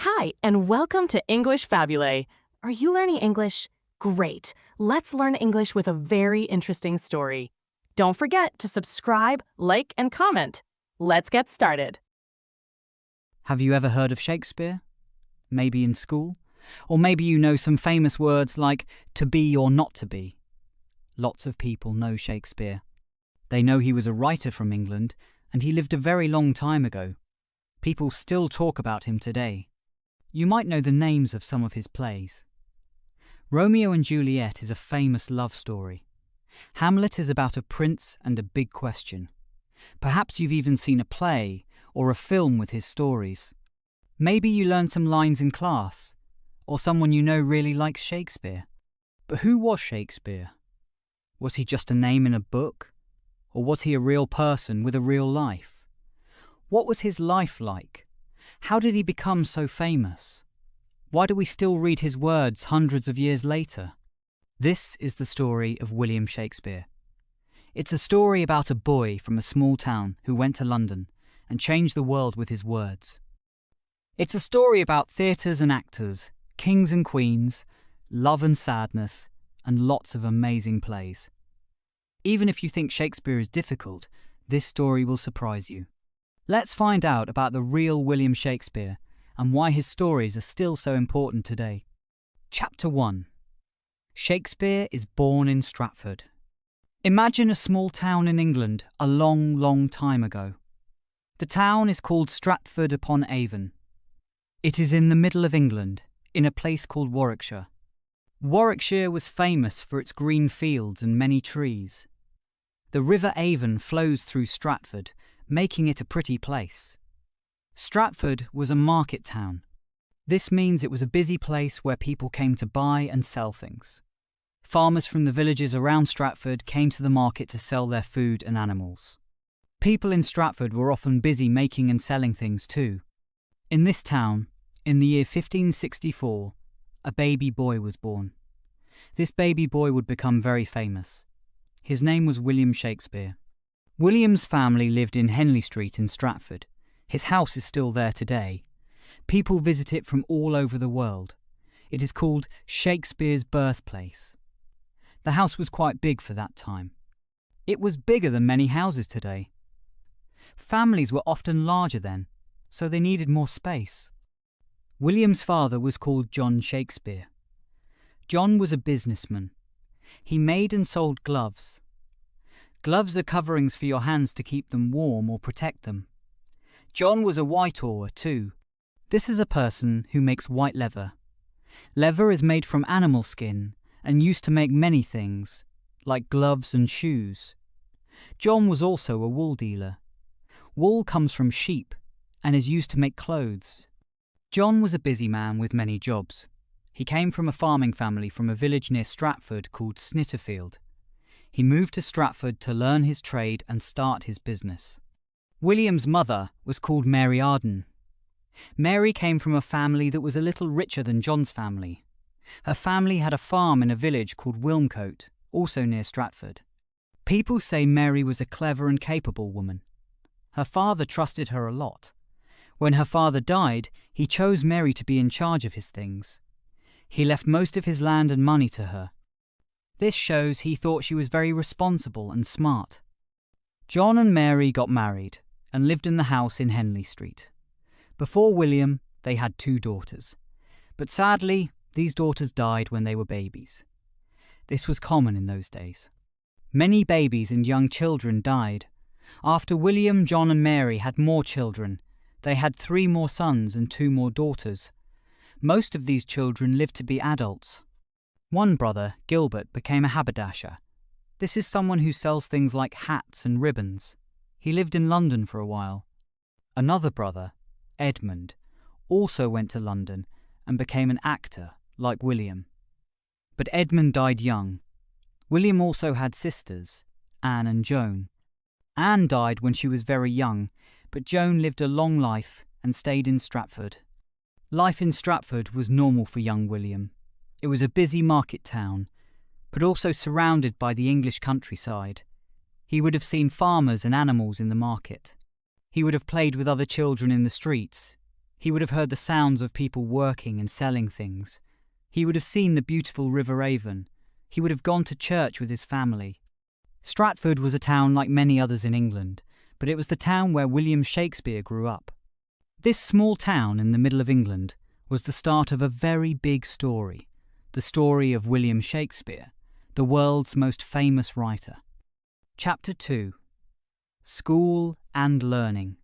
Hi, and welcome to English-Fabule. Are you learning English? Great. Let's learn English with a very interesting story. Don't forget to subscribe, like, and comment. Let's get started. Have you ever heard of Shakespeare? Maybe in school? Or maybe you know some famous words like to be or not to be. Lots of people know Shakespeare. They know he was a writer from England, and he lived a very long time ago. People still talk about him today. You might know the names of some of his plays. Romeo and Juliet is a famous love story. Hamlet is about a prince and a big question. Perhaps you've even seen a play or a film with his stories. Maybe you learned some lines in class, or someone you know really likes Shakespeare. But who was Shakespeare? Was he just a name in a book? Or was he a real person with a real life? What was his life like? How did he become so famous? Why do we still read his words hundreds of years later? This is the story of William Shakespeare. It's a story about a boy from a small town who went to London and changed the world with his words. It's a story about theatres and actors, kings and queens, love and sadness, and lots of amazing plays. Even if you think Shakespeare is difficult, this story will surprise you. Let's find out about the real William Shakespeare and why his stories are still so important today. Chapter 1. Shakespeare is born in Stratford. Imagine a small town in England a long, long time ago. The town is called Stratford-upon-Avon. It is in the middle of England, in a place called Warwickshire. Warwickshire was famous for its green fields and many trees. The River Avon flows through Stratford, making it a pretty place. Stratford was a market town. This means it was a busy place where people came to buy and sell things. Farmers from the villages around Stratford came to the market to sell their food and animals. People in Stratford were often busy making and selling things too. In this town, in the year 1564, a baby boy was born. This baby boy would become very famous. His name was William Shakespeare. William's family lived in Henley Street in Stratford. His house is still there today. People visit it from all over the world. It is called Shakespeare's birthplace. The house was quite big for that time. It was bigger than many houses today. Families were often larger then, so they needed more space. William's father was called John Shakespeare. John was a businessman. He made and sold gloves. Gloves are coverings for your hands to keep them warm or protect them. John was a white-ower too. This is a person who makes white leather. Leather is made from animal skin and used to make many things, like gloves and shoes. John was also a wool dealer. Wool comes from sheep and is used to make clothes. John was a busy man with many jobs. He came from a farming family from a village near Stratford called Snitterfield. He moved to Stratford to learn his trade and start his business. William's mother was called Mary Arden. Mary came from a family that was a little richer than John's family. Her family had a farm in a village called Wilmcote, also near Stratford. People say Mary was a clever and capable woman. Her father trusted her a lot. When her father died, he chose Mary to be in charge of his things. He left most of his land and money to her. This shows he thought she was very responsible and smart. John and Mary got married and lived in the house in Henley Street. Before William, they had 2 daughters. But sadly, these daughters died when they were babies. This was common in those days. Many babies and young children died. After William, John and Mary had more children, they had 3 more sons and 2 more daughters. Most of these children lived to be adults. One brother, Gilbert, became a haberdasher. This is someone who sells things like hats and ribbons. He lived in London for a while. Another brother, Edmund, also went to London and became an actor, like William. But Edmund died young. William also had sisters, Anne and Joan. Anne died when she was very young, but Joan lived a long life and stayed in Stratford. Life in Stratford was normal for young William. It was a busy market town, but also surrounded by the English countryside. He would have seen farmers and animals in the market. He would have played with other children in the streets. He would have heard the sounds of people working and selling things. He would have seen the beautiful River Avon. He would have gone to church with his family. Stratford was a town like many others in England, but it was the town where William Shakespeare grew up. This small town in the middle of England was the start of a very big story, the story of William Shakespeare, the world's most famous writer. Chapter 2. School and Learning.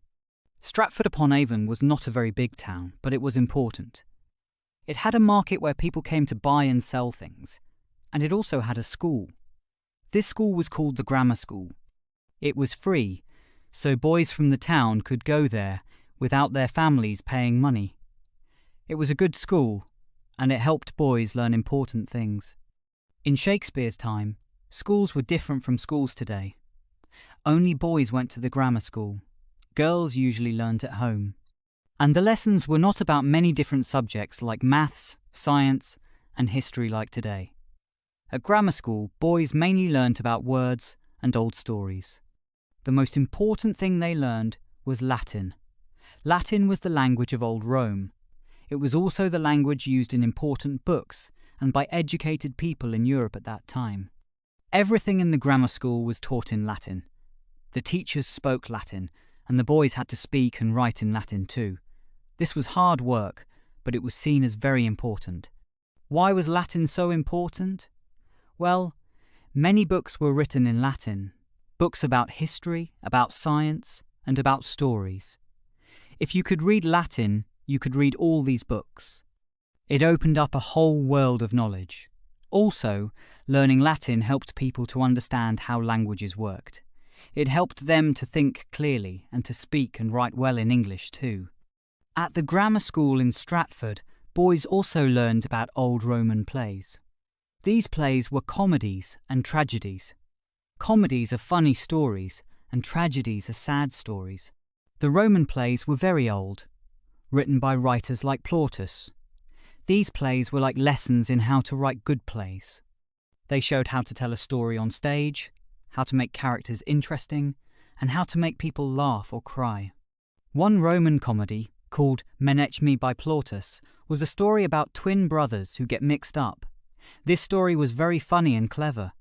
Stratford-upon-Avon was not a very big town, but it was important. It had a market where people came to buy and sell things, and it also had a school. This school was called the Grammar School. It was free, so boys from the town could go there without their families paying money. It was a good school, and it helped boys learn important things. In Shakespeare's time, schools were different from schools today. Only boys went to the grammar school. Girls usually learned at home. And the lessons were not about many different subjects like maths, science, and history like today. At grammar school, boys mainly learnt about words and old stories. The most important thing they learned was Latin. Latin was the language of old Rome. It was also the language used in important books and by educated people in Europe at that time. Everything in the grammar school was taught in Latin. The teachers spoke Latin, and the boys had to speak and write in Latin too. This was hard work, but it was seen as very important. Why was Latin so important? Well, many books were written in Latin. Books about history, about science, and about stories. If you could read Latin, you could read all these books. It opened up a whole world of knowledge. Also, learning Latin helped people to understand how languages worked. It helped them to think clearly and to speak and write well in English too. At the grammar school in Stratford, boys also learned about old Roman plays. These plays were comedies and tragedies. Comedies are funny stories, and tragedies are sad stories. The Roman plays were very old, written by writers like Plautus. These plays were like lessons in how to write good plays. They showed how to tell a story on stage, how to make characters interesting, and how to make people laugh or cry. One Roman comedy, called Menechmi by Plautus, was a story about twin brothers who get mixed up. This story was very funny and clever.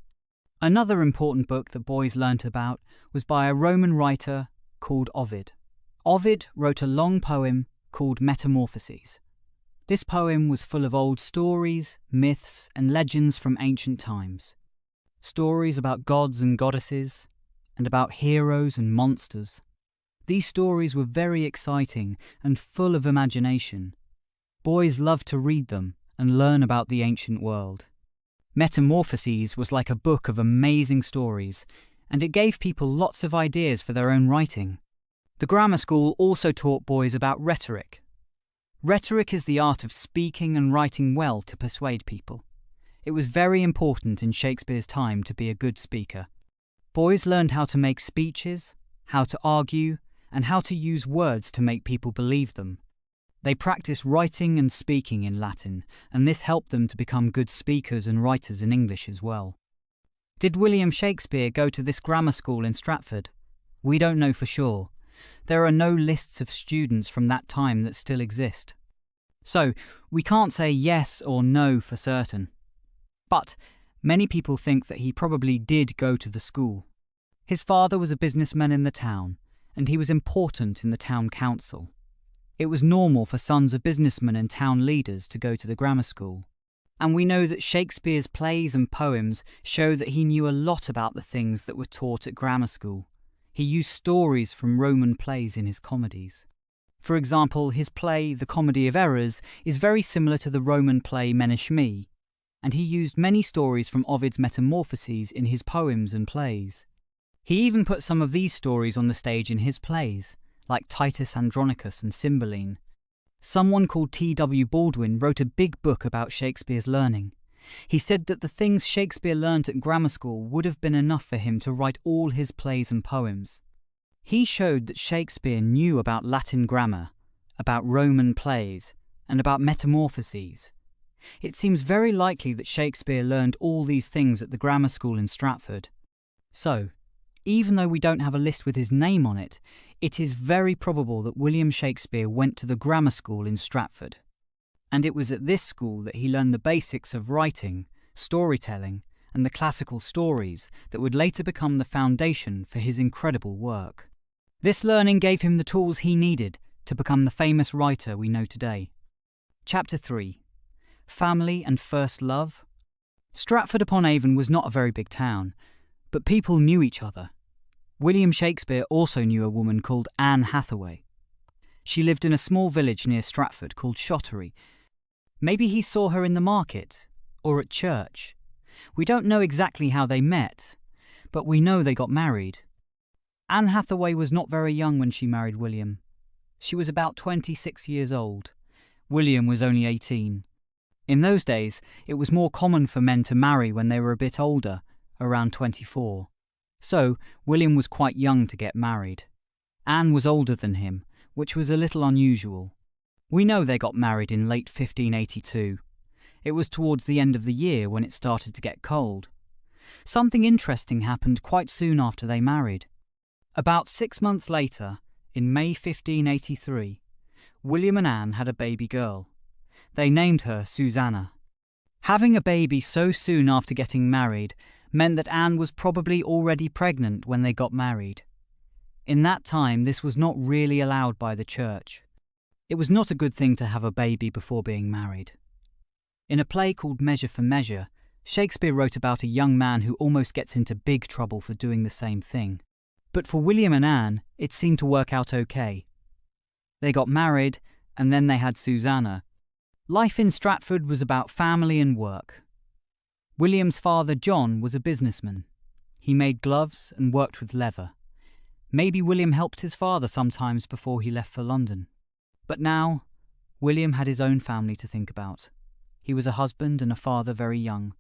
Another important book that boys learnt about was by a Roman writer called Ovid. Ovid wrote a long poem called Metamorphoses. This poem was full of old stories, myths, and legends from ancient times. Stories about gods and goddesses, and about heroes and monsters. These stories were very exciting and full of imagination. Boys loved to read them and learn about the ancient world. Metamorphoses was like a book of amazing stories, and it gave people lots of ideas for their own writing. The grammar school also taught boys about rhetoric. Rhetoric is the art of speaking and writing well to persuade people. It was very important in Shakespeare's time to be a good speaker. Boys learned how to make speeches, how to argue, and how to use words to make people believe them. They practiced writing and speaking in Latin, and this helped them to become good speakers and writers in English as well. Did William Shakespeare go to this grammar school in Stratford? We don't know for sure. There are no lists of students from that time that still exist. So, we can't say yes or no for certain. But many people think that he probably did go to the school. His father was a businessman in the town, and he was important in the town council. It was normal for sons of businessmen and town leaders to go to the grammar school. And we know that Shakespeare's plays and poems show that he knew a lot about the things that were taught at grammar school. He used stories from Roman plays in his comedies. For example, his play, The Comedy of Errors, is very similar to the Roman play Menechmi, and he used many stories from Ovid's Metamorphoses in his poems and plays. He even put some of these stories on the stage in his plays, like Titus Andronicus and Cymbeline. Someone called T.W. Baldwin wrote a big book about Shakespeare's learning. He said that the things Shakespeare learnt at grammar school would have been enough for him to write all his plays and poems. He showed that Shakespeare knew about Latin grammar, about Roman plays, and about metamorphoses. It seems very likely that Shakespeare learned all these things at the grammar school in Stratford. So, even though we don't have a list with his name on it, It is very probable that William Shakespeare went to the grammar school in Stratford, and it was at this school that he learned the basics of writing, storytelling, and the classical stories that would later become the foundation for his incredible work. This learning gave him the tools he needed to become the famous writer we know today. Chapter 3. Family and First Love. Stratford-upon-Avon was not a very big town, but people knew each other. William Shakespeare also knew a woman called Anne Hathaway. She lived in a small village near Stratford called Shottery. Maybe he saw her in the market, or at church. We don't know exactly how they met, but we know they got married. Anne Hathaway was not very young when she married William. She was about 26 years old. William was only 18. In those days, it was more common for men to marry when they were a bit older, around 24. So, William was quite young to get married. Anne was older than him, which was a little unusual. We know they got married in late 1582. It was towards the end of the year when it started to get cold. Something interesting happened quite soon after they married. About 6 months later, in May 1583, William and Anne had a baby girl. They named her Susanna. Having a baby so soon after getting married meant that Anne was probably already pregnant when they got married. In that time, this was not really allowed by the church. It was not a good thing to have a baby before being married. In a play called Measure for Measure, Shakespeare wrote about a young man who almost gets into big trouble for doing the same thing. But for William and Anne, it seemed to work out okay. They got married, and then they had Susanna. Life in Stratford was about family and work. William's father, John, was a businessman. He made gloves and worked with leather. Maybe William helped his father sometimes before he left for London. But now, William had his own family to think about. He was a husband and a father very young.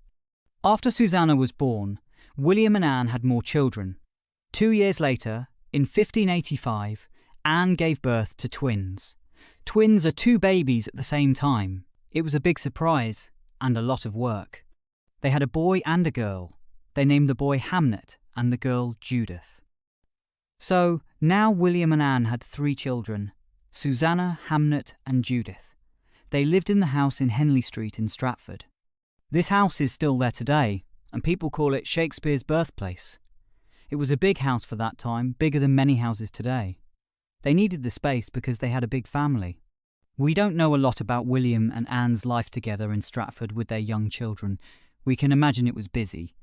After Susanna was born, William and Anne had more children. 2 years later, in 1585, Anne gave birth to twins. Twins are 2 babies at the same time. It was a big surprise and a lot of work. They had a boy and a girl. They named the boy Hamnet and the girl Judith. So, now William and Anne had 3 children, Susanna, Hamnet and Judith. They lived in the house in Henley Street in Stratford. This house is still there today, and people call it Shakespeare's birthplace. It was a big house for that time, bigger than many houses today. They needed the space because they had a big family. We don't know a lot about William and Anne's life together in Stratford with their young children. We can imagine it was busy.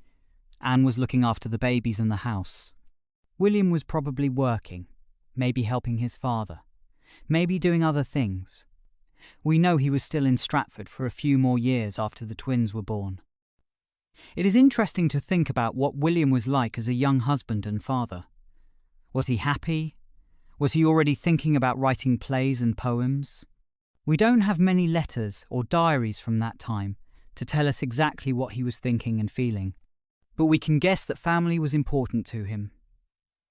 Anne was looking after the babies in the house. William was probably working, maybe helping his father, maybe doing other things. We know he was still in Stratford for a few more years after the twins were born. It is interesting to think about what William was like as a young husband and father. Was he happy? Was he already thinking about writing plays and poems? We don't have many letters or diaries from that time to tell us exactly what he was thinking and feeling, but we can guess that family was important to him.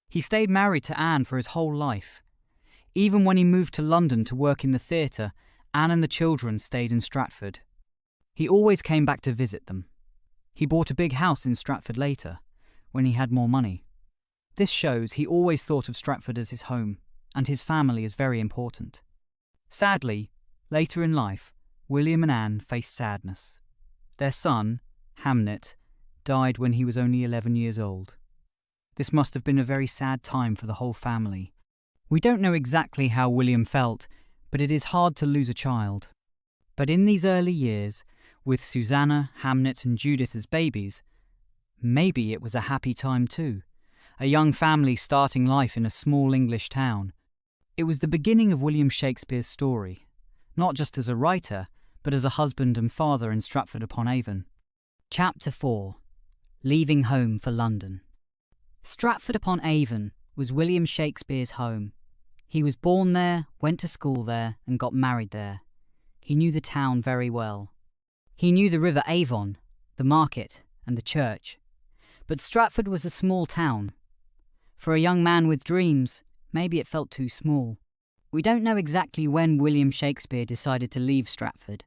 He stayed married to Anne for his whole life. Even when he moved to London to work in the theatre, Anne and the children stayed in Stratford. He always came back to visit them. He bought a big house in Stratford later, when he had more money. This shows he always thought of Stratford as his home, and his family is very important. Sadly, later in life, William and Anne faced sadness. Their son, Hamnet, died when he was only 11 years old. This must have been a very sad time for the whole family. We don't know exactly how William felt, but it is hard to lose a child. But in these early years, with Susanna, Hamnet and Judith as babies, maybe it was a happy time too. A young family starting life in a small English town. It was the beginning of William Shakespeare's story, not just as a writer, but as a husband and father in Stratford-upon-Avon. Chapter 4. Leaving home for London. Stratford-upon-Avon was William Shakespeare's home. He was born there, went to school there, and got married there. He knew the town very well. He knew the River Avon, the market, and the church. But Stratford was a small town. For a young man with dreams, maybe it felt too small. We don't know exactly when William Shakespeare decided to leave Stratford.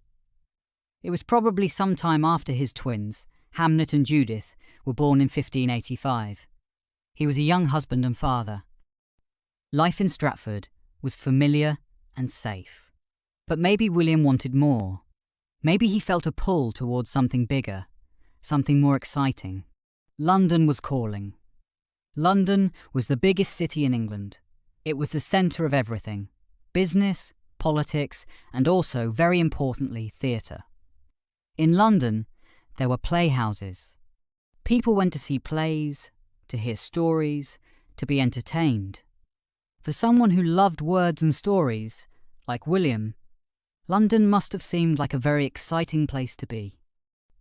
It was probably sometime after his twins, Hamnet and Judith, were born in 1585. He was a young husband and father. Life in Stratford was familiar and safe. But maybe William wanted more. Maybe he felt a pull towards something bigger, something more exciting. London was calling. London was the biggest city in England. It was the centre of everything: business, politics, and also, very importantly, theatre. In London, there were playhouses. People went to see plays, to hear stories, to be entertained. For someone who loved words and stories, like William, London must have seemed like a very exciting place to be.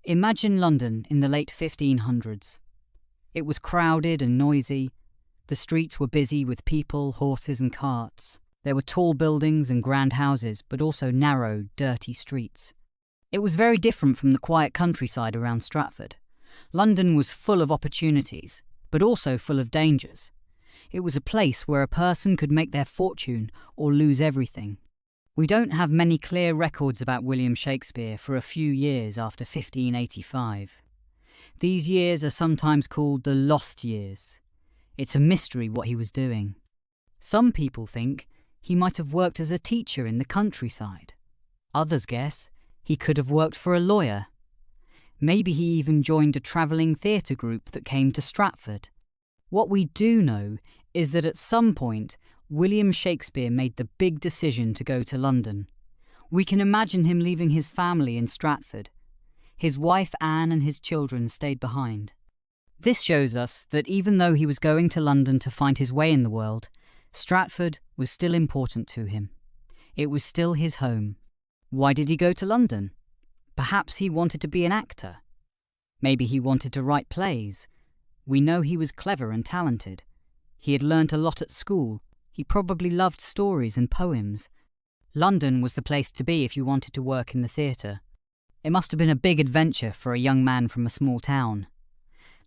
Imagine London in the late 1500s. It was crowded and noisy. The streets were busy with people, horses and carts. There were tall buildings and grand houses, but also narrow, dirty streets. It was very different from the quiet countryside around Stratford. London was full of opportunities, but also full of dangers. It was a place where a person could make their fortune or lose everything. We don't have many clear records about William Shakespeare for a few years after 1585. These years are sometimes called the lost years. It's a mystery what he was doing. Some people think he might have worked as a teacher in the countryside. Others guess he could have worked for a lawyer. Maybe he even joined a travelling theatre group that came to Stratford. What we do know is that at some point, William Shakespeare made the big decision to go to London. We can imagine him leaving his family in Stratford. His wife Anne and his children stayed behind. This shows us that even though he was going to London to find his way in the world, Stratford was still important to him. It was still his home. Why did he go to London? Perhaps he wanted to be an actor. Maybe he wanted to write plays. We know he was clever and talented. He had learnt a lot at school. He probably loved stories and poems. London was the place to be if you wanted to work in the theatre. It must have been a big adventure for a young man from a small town.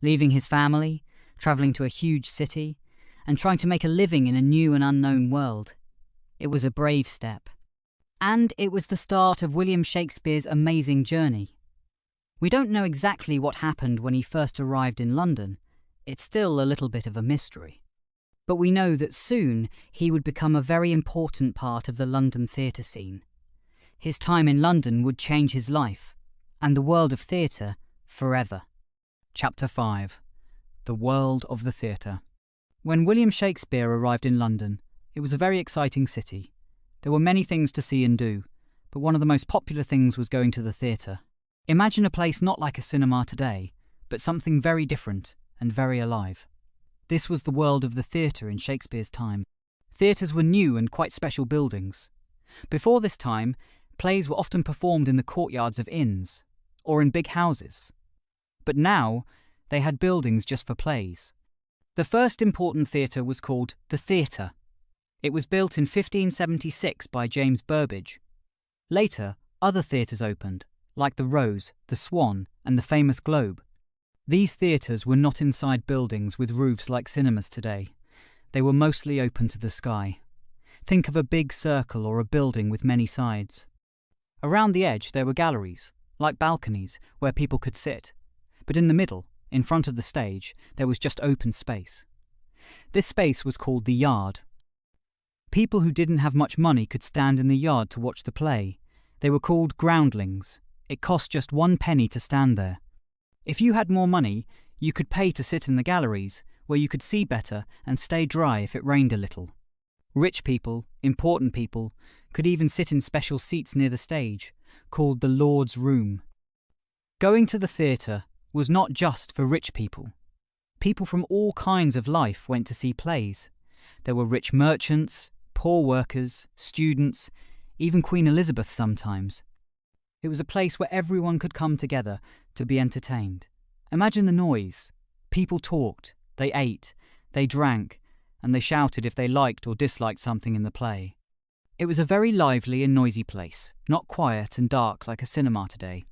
Leaving his family, travelling to a huge city, and trying to make a living in a new and unknown world. It was a brave step. And it was the start of William Shakespeare's amazing journey. We don't know exactly what happened when he first arrived in London. It's still a little bit of a mystery. But we know that soon he would become a very important part of the London theatre scene. His time in London would change his life, and the world of theatre forever. Chapter 5. The World of the Theatre. When William Shakespeare arrived in London, it was a very exciting city. There were many things to see and do, but one of the most popular things was going to the theatre. Imagine a place not like a cinema today, but something very different and very alive. This was the world of the theatre in Shakespeare's time. Theatres were new and quite special buildings. Before this time, plays were often performed in the courtyards of inns, or in big houses. But now, they had buildings just for plays. The first important theatre was called the Theatre. It was built in 1576 by James Burbage. Later, other theatres opened, like the Rose, the Swan, and the famous Globe. These theatres were not inside buildings with roofs like cinemas today. They were mostly open to the sky. Think of a big circle or a building with many sides. Around the edge there were galleries, like balconies, where people could sit. But in the middle, in front of the stage, there was just open space. This space was called the yard. People who didn't have much money could stand in the yard to watch the play. They were called groundlings. It cost just 1 penny to stand there. If you had more money, you could pay to sit in the galleries, where you could see better and stay dry if it rained a little. Rich people, important people, could even sit in special seats near the stage, called the Lord's Room. Going to the theatre was not just for rich people. People from all kinds of life went to see plays. There were rich merchants, poor workers, students, even Queen Elizabeth sometimes. It was a place where everyone could come together to be entertained. Imagine the noise. People talked, they ate, they drank, and they shouted if they liked or disliked something in the play. It was a very lively and noisy place, not quiet and dark like a cinema today.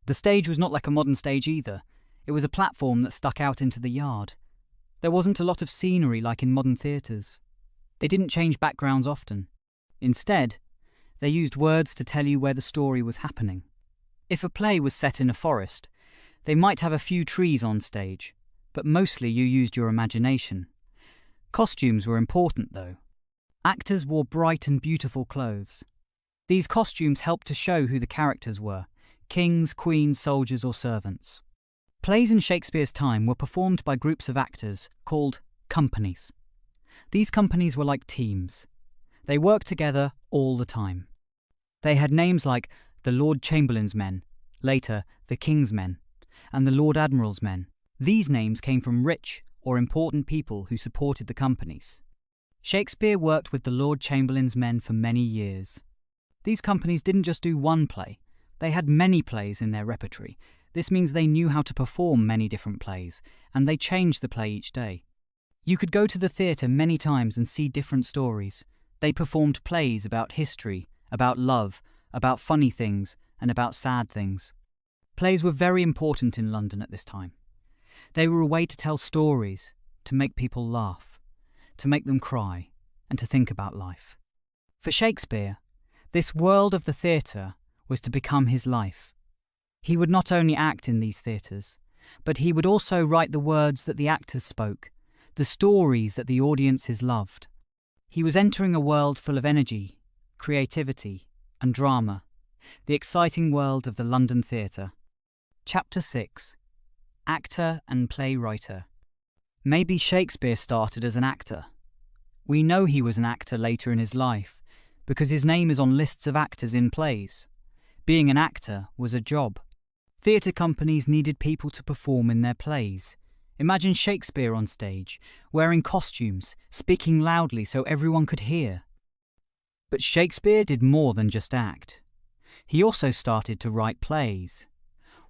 The stage was not like a modern stage either. It was a platform that stuck out into the yard. There wasn't a lot of scenery like in modern theatres. They didn't change backgrounds often. Instead, they used words to tell you where the story was happening. If a play was set in a forest, they might have a few trees on stage, but mostly you used your imagination. Costumes were important though. Actors wore bright and beautiful clothes. These costumes helped to show who the characters were: kings, queens, soldiers, or servants. Plays in Shakespeare's time were performed by groups of actors called companies. These companies were like teams. They worked together all the time. They had names like the Lord Chamberlain's Men, later the King's Men, and the Lord Admiral's Men. These names came from rich or important people who supported the companies. Shakespeare worked with the Lord Chamberlain's Men for many years. These companies didn't just do one play. They had many plays in their repertory. This means they knew how to perform many different plays, and they changed the play each day. You could go to the theatre many times and see different stories. They performed plays about history, about love, about funny things, and about sad things. Plays were very important in London at this time. They were a way to tell stories, to make people laugh, to make them cry, and to think about life. For Shakespeare, this world of the theatre was to become his life. He would not only act in these theatres, but he would also write the words that the actors spoke, the stories that the audiences loved. He was entering a world full of energy, creativity, and drama, the exciting world of the London theatre. Chapter 6: Actor and Playwriter. Maybe Shakespeare started as an actor. We know he was an actor later in his life, because his name is on lists of actors in plays. Being an actor was a job. Theatre companies needed people to perform in their plays. Imagine Shakespeare on stage, wearing costumes, speaking loudly so everyone could hear. But Shakespeare did more than just act. He also started to write plays.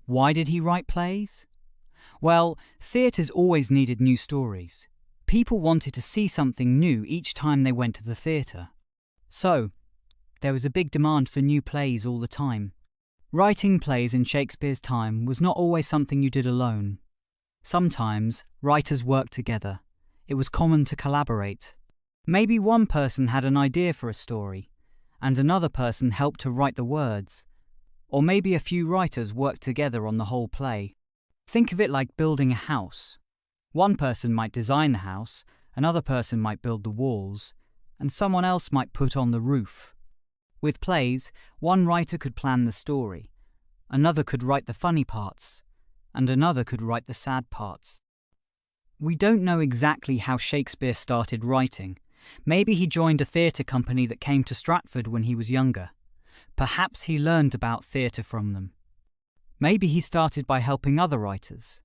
Why did he write plays? Well, theatres always needed new stories. People wanted to see something new each time they went to the theatre. So, there was a big demand for new plays all the time. Writing plays in Shakespeare's time was not always something you did alone. Sometimes, writers worked together. It was common to collaborate. Maybe one person had an idea for a story, and another person helped to write the words. Or maybe a few writers worked together on the whole play. Think of it like building a house. One person might design the house, another person might build the walls, and someone else might put on the roof. With plays, one writer could plan the story, another could write the funny parts, and another could write the sad parts. We don't know exactly how Shakespeare started writing. Maybe he joined a theatre company that came to Stratford when he was younger. Perhaps he learned about theatre from them. Maybe he started by helping other writers.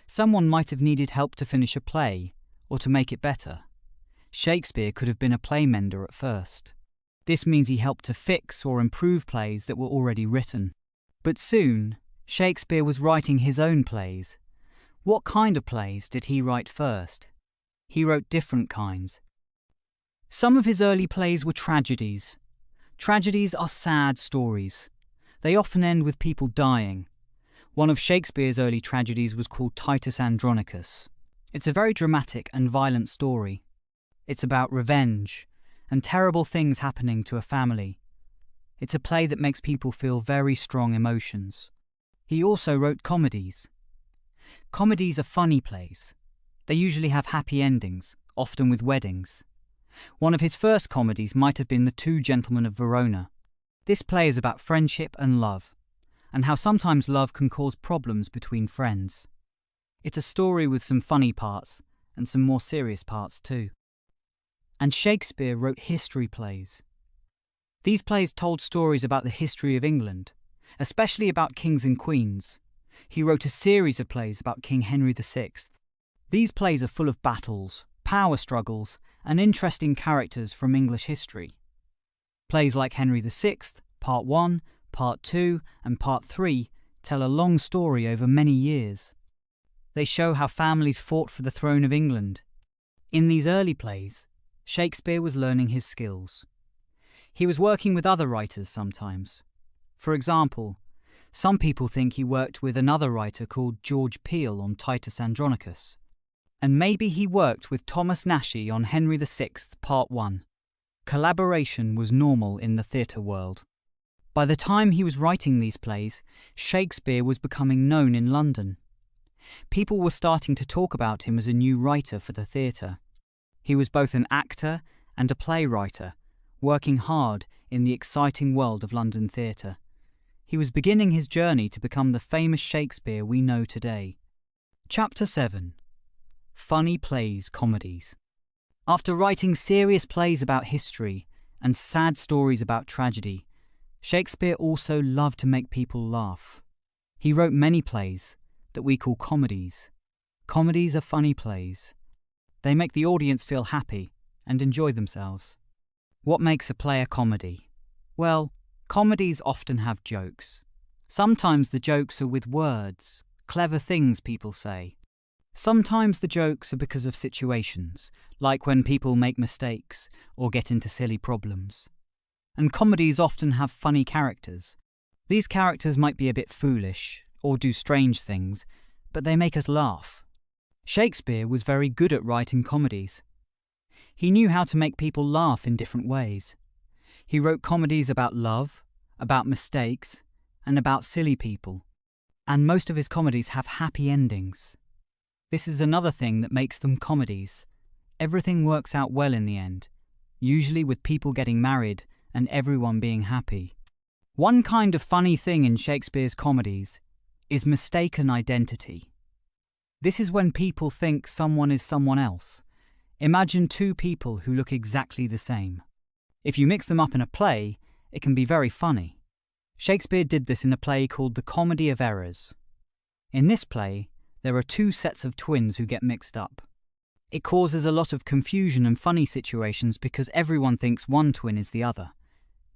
Someone might have needed help to finish a play, or to make it better. Shakespeare could have been a playmender at first. This means he helped to fix or improve plays that were already written. But soon, Shakespeare was writing his own plays. What kind of plays did he write first? He wrote different kinds. Some of his early plays were tragedies. Tragedies are sad stories. They often end with people dying. One of Shakespeare's early tragedies was called Titus Andronicus. It's a very dramatic and violent story. It's about revenge and terrible things happening to a family. It's a play that makes people feel very strong emotions. He also wrote comedies. Comedies are funny plays. They usually have happy endings, often with weddings. One of his first comedies might have been The Two Gentlemen of Verona. This play is about friendship and love, and how sometimes love can cause problems between friends. It's a story with some funny parts, and some more serious parts too. And Shakespeare wrote history plays. These plays told stories about the history of England, especially about kings and queens. He wrote a series of plays about King Henry VI. These plays are full of battles, power struggles, and interesting characters from English history. Plays like Henry VI, Part 1, Part 2, and Part 3 tell a long story over many years. They show how families fought for the throne of England. In these early plays, Shakespeare was learning his skills. He was working with other writers sometimes. For example, some people think he worked with another writer called George Peele on Titus Andronicus. And maybe he worked with Thomas Nashe on Henry VI, Part 1. Collaboration was normal in the theatre world. By the time he was writing these plays, Shakespeare was becoming known in London. People were starting to talk about him as a new writer for the theatre. He was both an actor and a playwright, working hard in the exciting world of London theatre. He was beginning his journey to become the famous Shakespeare we know today. Chapter 7. Funny Plays Comedies. After writing serious plays about history and sad stories about tragedy, Shakespeare also loved to make people laugh. He wrote many plays that we call comedies. Comedies are funny plays. They make the audience feel happy and enjoy themselves. What makes a play a comedy? Well, comedies often have jokes. Sometimes the jokes are with words, clever things people say. Sometimes the jokes are because of situations, like when people make mistakes or get into silly problems. And comedies often have funny characters. These characters might be a bit foolish or do strange things, but they make us laugh. Shakespeare was very good at writing comedies. He knew how to make people laugh in different ways. He wrote comedies about love, about mistakes, and about silly people. And most of his comedies have happy endings. This is another thing that makes them comedies. Everything works out well in the end, usually with people getting married and everyone being happy. One kind of funny thing in Shakespeare's comedies is mistaken identity. This is when people think someone is someone else. Imagine two people who look exactly the same. If you mix them up in a play, it can be very funny. Shakespeare did this in a play called The Comedy of Errors. In this play, there are two sets of twins who get mixed up. It causes a lot of confusion and funny situations because everyone thinks one twin is the other.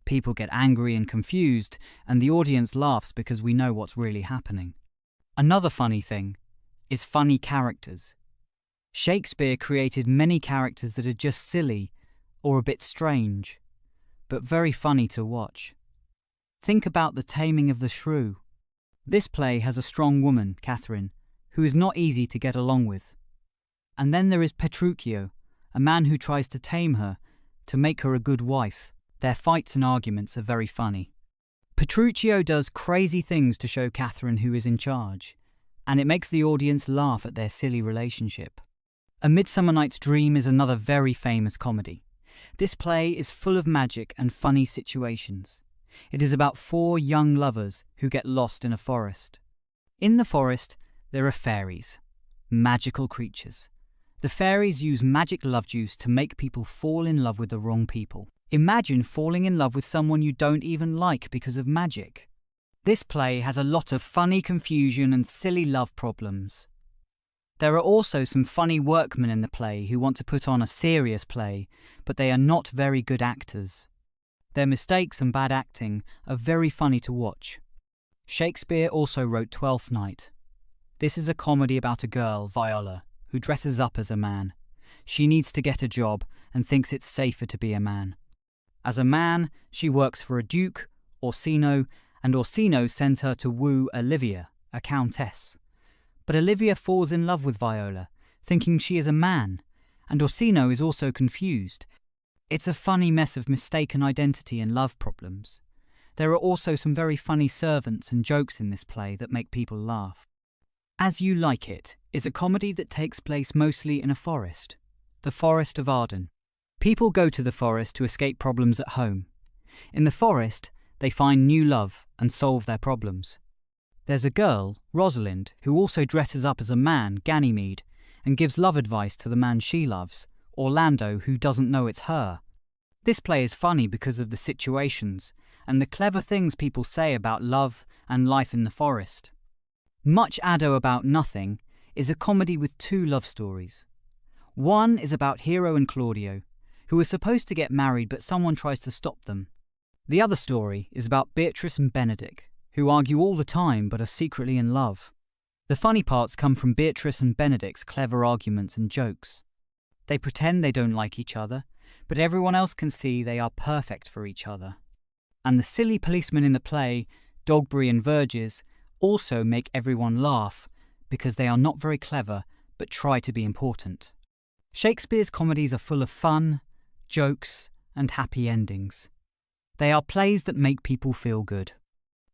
People get angry and confused, and the audience laughs because we know what's really happening. Another funny thing is funny characters. Shakespeare created many characters that are just silly or a bit strange, but very funny to watch. Think about The Taming of the Shrew. This play has a strong woman, Catherine, who is not easy to get along with. And then there is Petruchio, a man who tries to tame her, to make her a good wife. Their fights and arguments are very funny. Petruchio does crazy things to show Catherine who is in charge, and it makes the audience laugh at their silly relationship. A Midsummer Night's Dream is another very famous comedy. This play is full of magic and funny situations. It is about four young lovers who get lost in a forest. In the forest, there are fairies, magical creatures. The fairies use magic love juice to make people fall in love with the wrong people. Imagine falling in love with someone you don't even like because of magic. This play has a lot of funny confusion and silly love problems. There are also some funny workmen in the play who want to put on a serious play, but they are not very good actors. Their mistakes and bad acting are very funny to watch. Shakespeare also wrote Twelfth Night. This is a comedy about a girl, Viola, who dresses up as a man. She needs to get a job and thinks it's safer to be a man. As a man, she works for a duke, Orsino, and Orsino sends her to woo Olivia, a countess. But Olivia falls in love with Viola, thinking she is a man, and Orsino is also confused. It's a funny mess of mistaken identity and love problems. There are also some very funny servants and jokes in this play that make people laugh. As You Like It is a comedy that takes place mostly in a forest, the Forest of Arden. People go to the forest to escape problems at home. In the forest, they find new love and solve their problems. There's a girl, Rosalind, who also dresses up as a man, Ganymede, and gives love advice to the man she loves, Orlando, who doesn't know it's her. This play is funny because of the situations and the clever things people say about love and life in the forest. Much Ado About Nothing is a comedy with two love stories. One is about Hero and Claudio, who are supposed to get married but someone tries to stop them. The other story is about Beatrice and Benedick, who argue all the time but are secretly in love. The funny parts come from Beatrice and Benedick's clever arguments and jokes. They pretend they don't like each other, but everyone else can see they are perfect for each other. And the silly policemen in the play, Dogberry and Verges, also make everyone laugh because they are not very clever but try to be important. Shakespeare's comedies are full of fun, jokes, and happy endings. They are plays that make people feel good.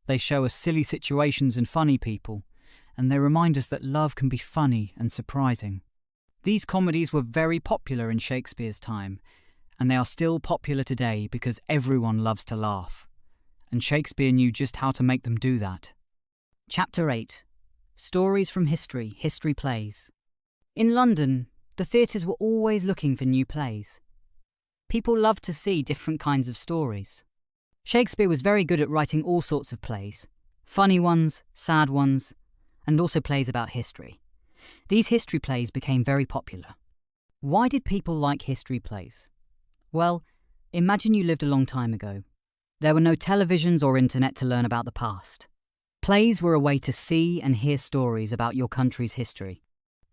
They show us silly situations and funny people, and they remind us that love can be funny and surprising. These comedies were very popular in Shakespeare's time, and they are still popular today because everyone loves to laugh. And Shakespeare knew just how to make them do that. Chapter 8. Stories from History, History Plays. In London, the theatres were always looking for new plays. People loved to see different kinds of stories. Shakespeare was very good at writing all sorts of plays, funny ones, sad ones, and also plays about history. These history plays became very popular. Why did people like history plays? Well, imagine you lived a long time ago. There were no televisions or internet to learn about the past. Plays were a way to see and hear stories about your country's history.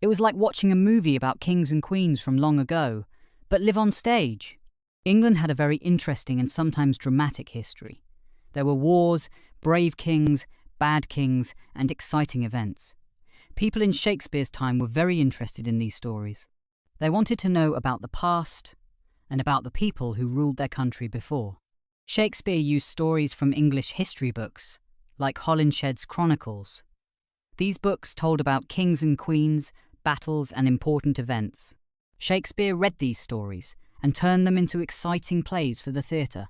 It was like watching a movie about kings and queens from long ago, but live on stage. England had a very interesting and sometimes dramatic history. There were wars, brave kings, bad kings, and exciting events. People in Shakespeare's time were very interested in these stories. They wanted to know about the past and about the people who ruled their country before. Shakespeare used stories from English history books, like Holinshed's Chronicles. These books told about kings and queens, battles, and important events. Shakespeare read these stories and turned them into exciting plays for the theatre.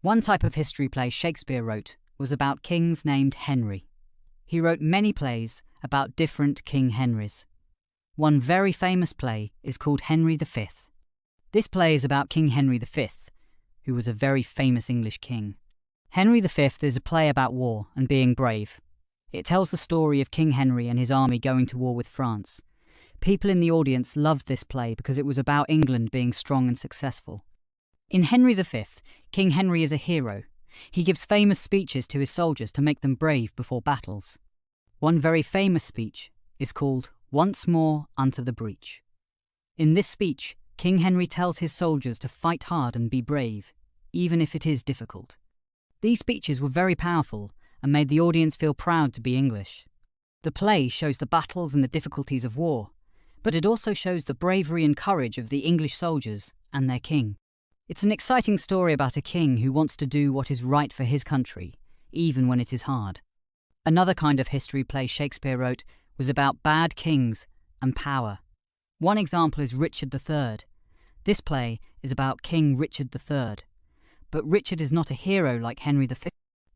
One type of history play Shakespeare wrote was about kings named Henry. He wrote many plays about different King Henrys. One very famous play is called Henry V. This play is about King Henry V, who was a very famous English king. Henry V is a play about war and being brave. It tells the story of King Henry and his army going to war with France. People in the audience loved this play because it was about England being strong and successful. In Henry V, King Henry is a hero. He gives famous speeches to his soldiers to make them brave before battles. One very famous speech is called Once More Unto the Breach. In this speech, King Henry tells his soldiers to fight hard and be brave, even if it is difficult. These speeches were very powerful and made the audience feel proud to be English. The play shows the battles and the difficulties of war, but it also shows the bravery and courage of the English soldiers and their king. It's an exciting story about a king who wants to do what is right for his country, even when it is hard. Another kind of history play Shakespeare wrote was about bad kings and power. One example is Richard III. This play is about King Richard III. But Richard is not a hero like Henry V.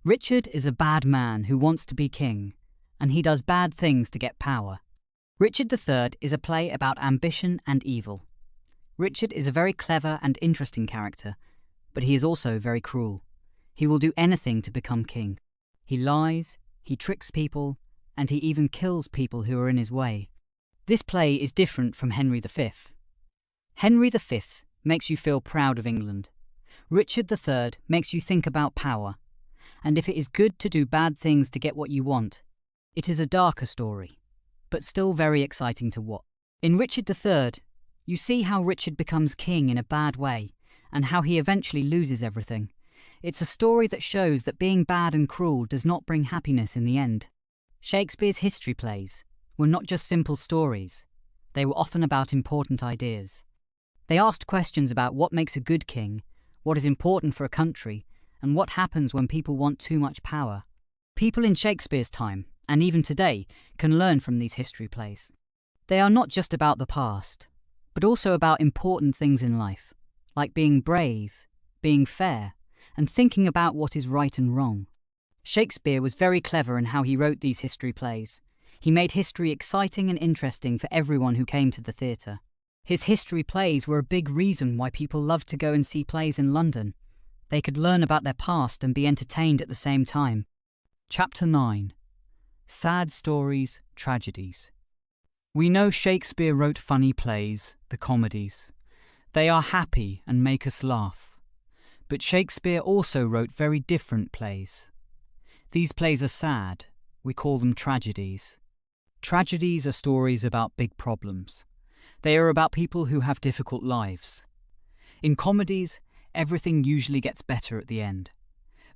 Richard is a bad man who wants to be king, and he does bad things to get power. Richard III is a play about ambition and evil. Richard is a very clever and interesting character, but he is also very cruel. He will do anything to become king. He lies, he tricks people, and he even kills people who are in his way. This play is different from Henry V. Henry V makes you feel proud of England. Richard III makes you think about power, and if it is good to do bad things to get what you want, it is a darker story, but still very exciting to watch. In Richard III, you see how Richard becomes king in a bad way, and how he eventually loses everything. It's a story that shows that being bad and cruel does not bring happiness in the end. Shakespeare's history plays were not just simple stories. They were often about important ideas. They asked questions about what makes a good king, what is important for a country, and what happens when people want too much power. People in Shakespeare's time, and even today, can learn from these history plays. They are not just about the past, but also about important things in life, like being brave, being fair, and thinking about what is right and wrong. Shakespeare was very clever in how he wrote these history plays. He made history exciting and interesting for everyone who came to the theatre. His history plays were a big reason why people loved to go and see plays in London. They could learn about their past and be entertained at the same time. Chapter 9. Sad Stories, Tragedies. We know Shakespeare wrote funny plays, the comedies. They are happy and make us laugh. But Shakespeare also wrote very different plays. These plays are sad. We call them tragedies. Tragedies are stories about big problems. They are about people who have difficult lives. In comedies, everything usually gets better at the end.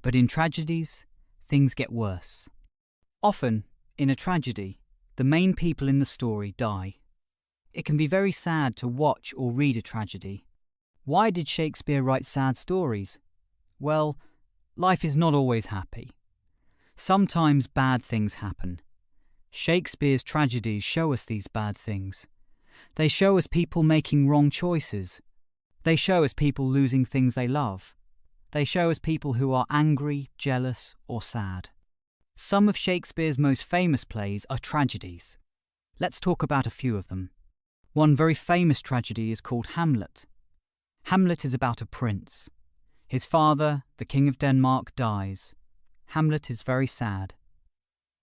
But in tragedies, things get worse. Often, in a tragedy, the main people in the story die. It can be very sad to watch or read a tragedy. Why did Shakespeare write sad stories? Well, life is not always happy. Sometimes bad things happen. Shakespeare's tragedies show us these bad things. They show us people making wrong choices. They show us people losing things they love. They show us people who are angry, jealous, or sad. Some of Shakespeare's most famous plays are tragedies. Let's talk about a few of them. One very famous tragedy is called Hamlet. Hamlet is about a prince. His father, the King of Denmark, dies. Hamlet is very sad.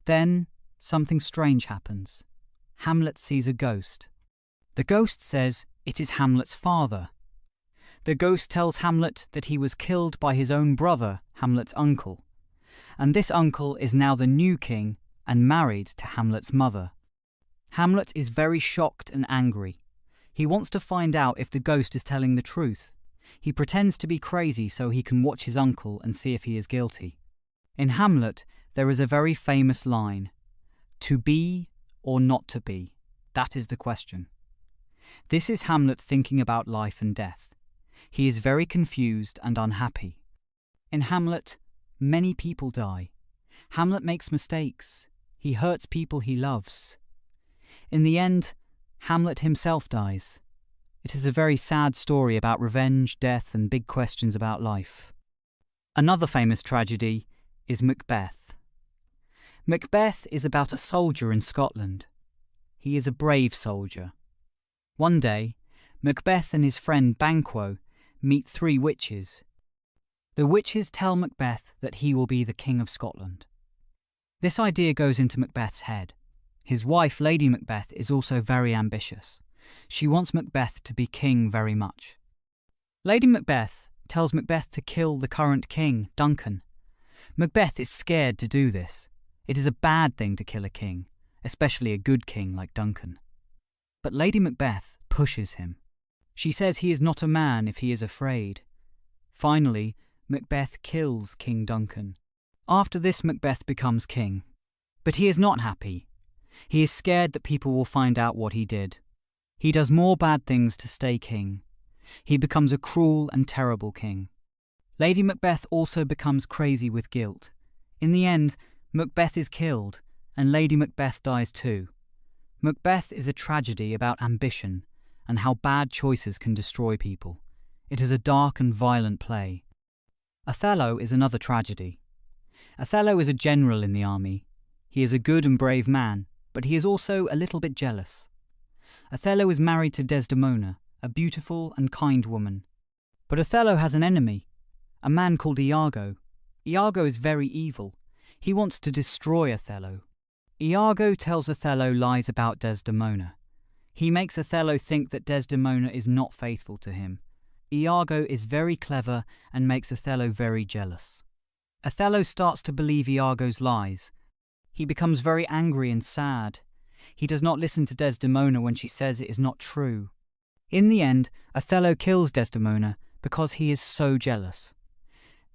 Then, something strange happens. Hamlet sees a ghost. The ghost says it is Hamlet's father. The ghost tells Hamlet that he was killed by his own brother, Hamlet's uncle. And this uncle is now the new king and married to Hamlet's mother. Hamlet is very shocked and angry. He wants to find out if the ghost is telling the truth. He pretends to be crazy so he can watch his uncle and see if he is guilty. In Hamlet, there is a very famous line, "To be or not to be, that is the question." This is Hamlet thinking about life and death. He is very confused and unhappy. In Hamlet, many people die. Hamlet makes mistakes. He hurts people he loves. In the end, Hamlet himself dies. It is a very sad story about revenge, death, and big questions about life. Another famous tragedy is Macbeth. Macbeth is about a soldier in Scotland. He is a brave soldier. One day, Macbeth and his friend Banquo meet 3 witches. The witches tell Macbeth that he will be the King of Scotland. This idea goes into Macbeth's head. His wife, Lady Macbeth, is also very ambitious. She wants Macbeth to be king very much. Lady Macbeth tells Macbeth to kill the current king, Duncan. Macbeth is scared to do this. It is a bad thing to kill a king, especially a good king like Duncan. But Lady Macbeth pushes him. She says he is not a man if he is afraid. Finally, Macbeth kills King Duncan. After this, Macbeth becomes king. But he is not happy. He is scared that people will find out what he did. He does more bad things to stay king. He becomes a cruel and terrible king. Lady Macbeth also becomes crazy with guilt. In the end, Macbeth is killed, and Lady Macbeth dies too. Macbeth is a tragedy about ambition and how bad choices can destroy people. It is a dark and violent play. Othello is another tragedy. Othello is a general in the army. He is a good and brave man, but he is also a little bit jealous. Othello is married to Desdemona, a beautiful and kind woman. But Othello has an enemy, a man called Iago. Iago is very evil. He wants to destroy Othello. Iago tells Othello lies about Desdemona. He makes Othello think that Desdemona is not faithful to him. Iago is very clever and makes Othello very jealous. Othello starts to believe Iago's lies. He becomes very angry and sad. He does not listen to Desdemona when she says it is not true. In the end, Othello kills Desdemona because he is so jealous.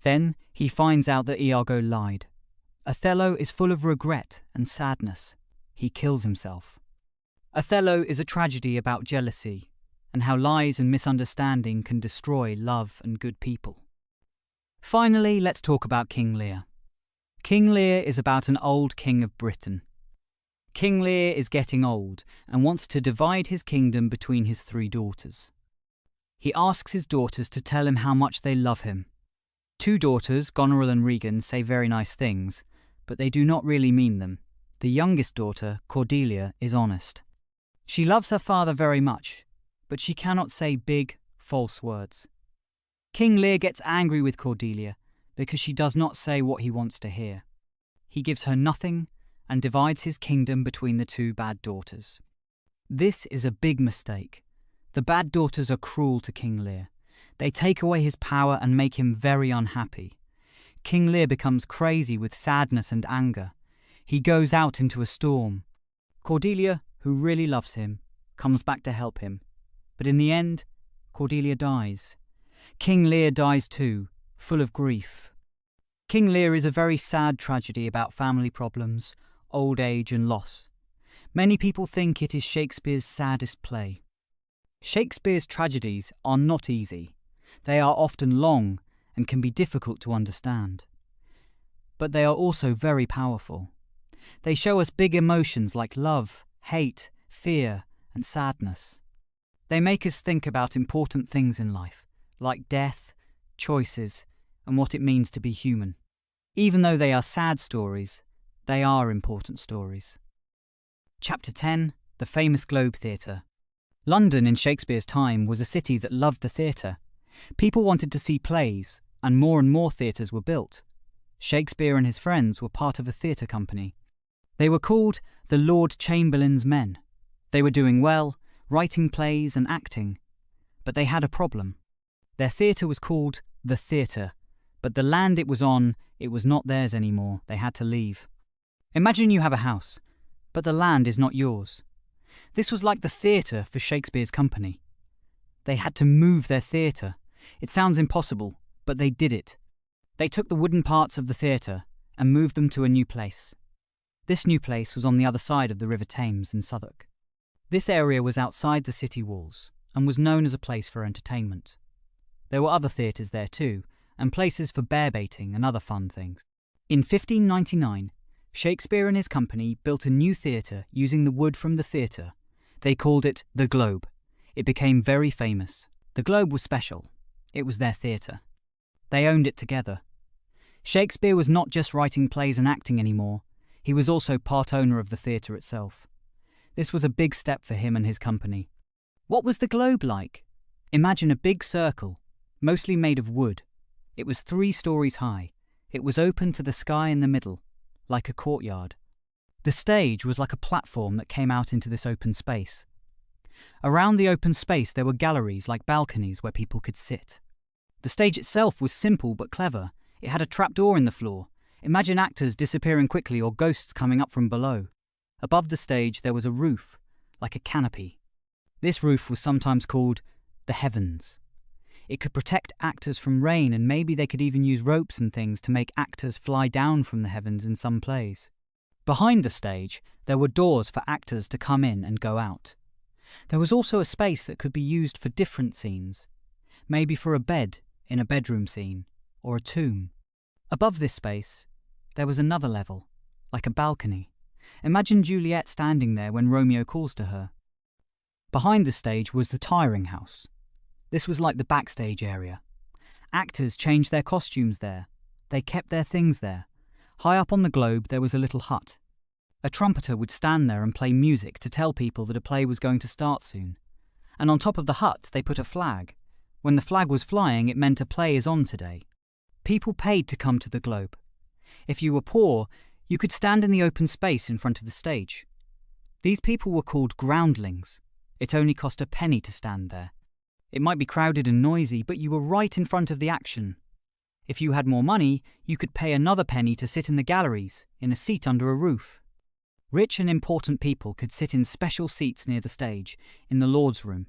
Then he finds out that Iago lied. Othello is full of regret and sadness. He kills himself. Othello is a tragedy about jealousy and how lies and misunderstanding can destroy love and good people. Finally, let's talk about King Lear. King Lear is about an old king of Britain. King Lear is getting old and wants to divide his kingdom between his 3 daughters. He asks his daughters to tell him how much they love him. 2 daughters, Goneril and Regan, say very nice things, but they do not really mean them. The youngest daughter, Cordelia, is honest. She loves her father very much, but she cannot say big, false words. King Lear gets angry with Cordelia because she does not say what he wants to hear. He gives her nothing and divides his kingdom between the 2 bad daughters. This is a big mistake. The bad daughters are cruel to King Lear. They take away his power and make him very unhappy. King Lear becomes crazy with sadness and anger. He goes out into a storm. Cordelia, who really loves him, comes back to help him. But in the end, Cordelia dies. King Lear dies too, full of grief. King Lear is a very sad tragedy about family problems, old age and loss. Many people think it is Shakespeare's saddest play. Shakespeare's tragedies are not easy. They are often long and can be difficult to understand. But they are also very powerful. They show us big emotions like love, hate, fear, and sadness. They make us think about important things in life, like death, choices, and what it means to be human. Even though they are sad stories, they are important stories. Chapter 10. The Famous Globe Theatre. London in Shakespeare's time was a city that loved the theatre. People wanted to see plays, and more theatres were built. Shakespeare and his friends were part of a theatre company. They were called the Lord Chamberlain's Men. They were doing well, writing plays and acting. But they had a problem. Their theatre was called the Theatre, but the land it was on, it was not theirs anymore. They had to leave. Imagine you have a house, but the land is not yours. This was like the theatre for Shakespeare's company. They had to move their theatre. It sounds impossible, but they did it. They took the wooden parts of the theatre and moved them to a new place. This new place was on the other side of the River Thames in Southwark. This area was outside the city walls and was known as a place for entertainment. There were other theatres there too, and places for bear baiting and other fun things. In 1599, Shakespeare and his company built a new theatre using the wood from the theatre. They called it the Globe. It became very famous. The Globe was special. It was their theatre. They owned it together. Shakespeare was not just writing plays and acting anymore. He was also part owner of the theatre itself. This was a big step for him and his company. What was the Globe like? Imagine a big circle, mostly made of wood. It was 3 stories high. It was open to the sky in the middle, like a courtyard. The stage was like a platform that came out into this open space. Around the open space there were galleries like balconies where people could sit. The stage itself was simple but clever. It had a trapdoor in the floor. Imagine actors disappearing quickly or ghosts coming up from below. Above the stage there was a roof, like a canopy. This roof was sometimes called the heavens. It could protect actors from rain, and maybe they could even use ropes and things to make actors fly down from the heavens in some plays. Behind the stage, there were doors for actors to come in and go out. There was also a space that could be used for different scenes, maybe for a bed in a bedroom scene, or a tomb. Above this space, there was another level, like a balcony. Imagine Juliet standing there when Romeo calls to her. Behind the stage was the tiring house. This was like the backstage area. Actors changed their costumes there. They kept their things there. High up on the Globe there was a little hut. A trumpeter would stand there and play music to tell people that a play was going to start soon. And on top of the hut they put a flag. When the flag was flying, it meant a play is on today. People paid to come to the Globe. If you were poor, you could stand in the open space in front of the stage. These people were called groundlings. It only cost a penny to stand there. It might be crowded and noisy, but you were right in front of the action. If you had more money, you could pay another penny to sit in the galleries, in a seat under a roof. Rich and important people could sit in special seats near the stage, in the Lord's Room.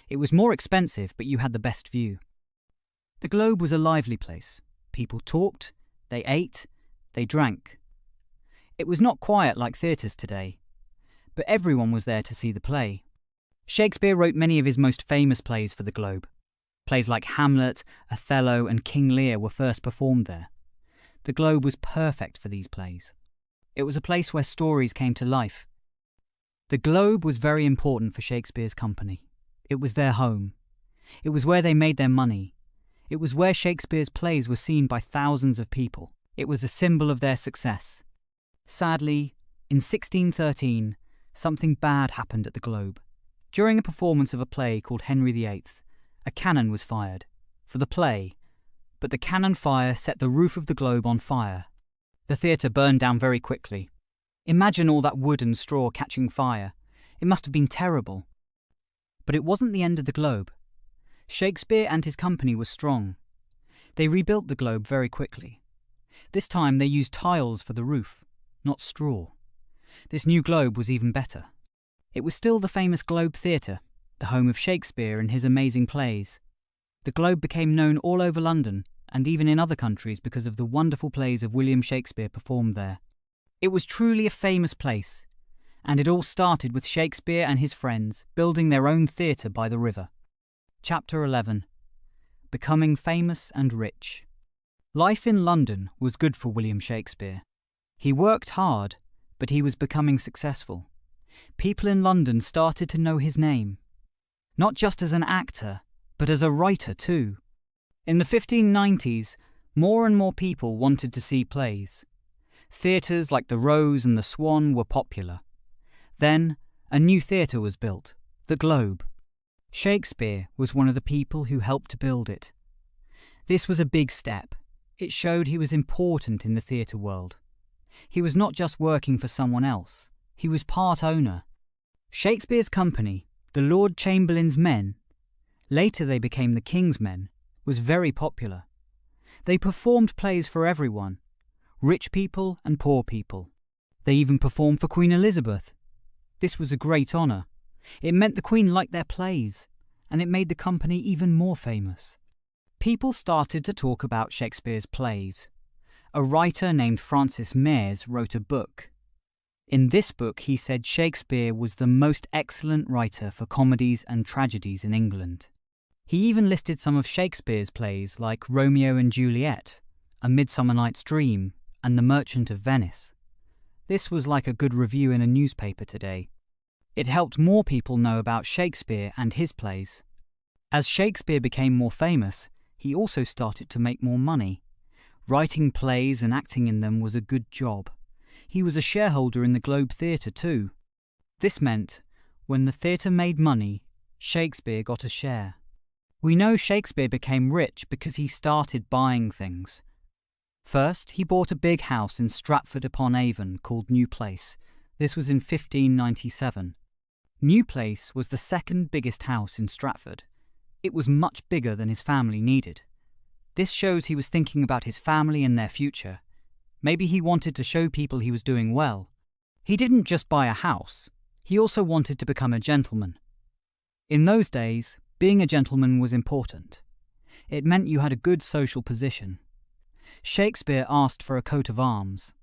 It was more expensive, but you had the best view. The Globe was a lively place. People talked, they ate, they drank. It was not quiet like theatres today, but everyone was there to see the play. Shakespeare wrote many of his most famous plays for the Globe. Plays like Hamlet, Othello, and King Lear were first performed there. The Globe was perfect for these plays. It was a place where stories came to life. The Globe was very important for Shakespeare's company. It was their home. It was where they made their money. It was where Shakespeare's plays were seen by thousands of people. It was a symbol of their success. Sadly, in 1613, something bad happened at the Globe. During a performance of a play called Henry VIII, a cannon was fired for the play, but the cannon fire set the roof of the Globe on fire. The theatre burned down very quickly. Imagine all that wood and straw catching fire. It must have been terrible. But it wasn't the end of the Globe. Shakespeare and his company were strong. They rebuilt the Globe very quickly. This time they used tiles for the roof, not straw. This new Globe was even better. It was still the famous Globe Theatre, the home of Shakespeare and his amazing plays. The Globe became known all over London, and even in other countries, because of the wonderful plays of William Shakespeare performed there. It was truly a famous place, and it all started with Shakespeare and his friends building their own theatre by the river. Chapter 11. Becoming famous and rich. Life in London was good for William Shakespeare. He worked hard, but he was becoming successful. People in London started to know his name. not just as an actor, but as a writer too. In the 1590s, more and more people wanted to see plays. Theatres like the Rose and the Swan were popular. Then, a new theatre was built, the Globe. Shakespeare was one of the people who helped to build it. This was a big step. It showed he was important in the theatre world. He was not just working for someone else, he was part owner. Shakespeare's company, the Lord Chamberlain's Men, later they became the King's Men, was very popular. They performed plays for everyone, rich people and poor people. They even performed for Queen Elizabeth. This was a great honour. It meant the Queen liked their plays, and it made the company even more famous. People started to talk about Shakespeare's plays. A writer named Francis Meres wrote a book. In this book he said Shakespeare was the most excellent writer for comedies and tragedies in England. He even listed some of Shakespeare's plays like Romeo and Juliet, A Midsummer Night's Dream, and The Merchant of Venice. This was like a good review in a newspaper today. It helped more people know about Shakespeare and his plays. As Shakespeare became more famous, he also started to make more money. Writing plays and acting in them was a good job. He was a shareholder in the Globe Theatre too. This meant, when the theatre made money, Shakespeare got a share. We know Shakespeare became rich because he started buying things. First, he bought a big house in Stratford-upon-Avon called New Place. This was in 1597. New Place was the second biggest house in Stratford. It was much bigger than his family needed. This shows he was thinking about his family and their future. Maybe he wanted to show people he was doing well. He didn't just buy a house, he also wanted to become a gentleman. In those days, being a gentleman was important. It meant you had a good social position. Shakespeare asked for a coat of arms.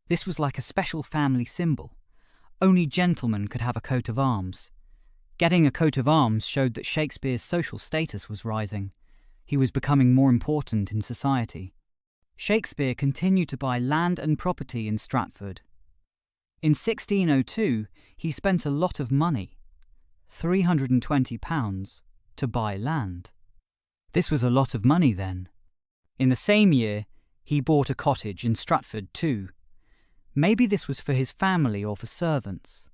This was like a special family symbol. Only gentlemen could have a coat of arms. Getting a coat of arms showed that Shakespeare's social status was rising. He was becoming more important in society. Shakespeare continued to buy land and property in Stratford. In 1602, he spent a lot of money, £320, to buy land. This was a lot of money then. In the same year, he bought a cottage in Stratford too. Maybe this was for his family or for servants.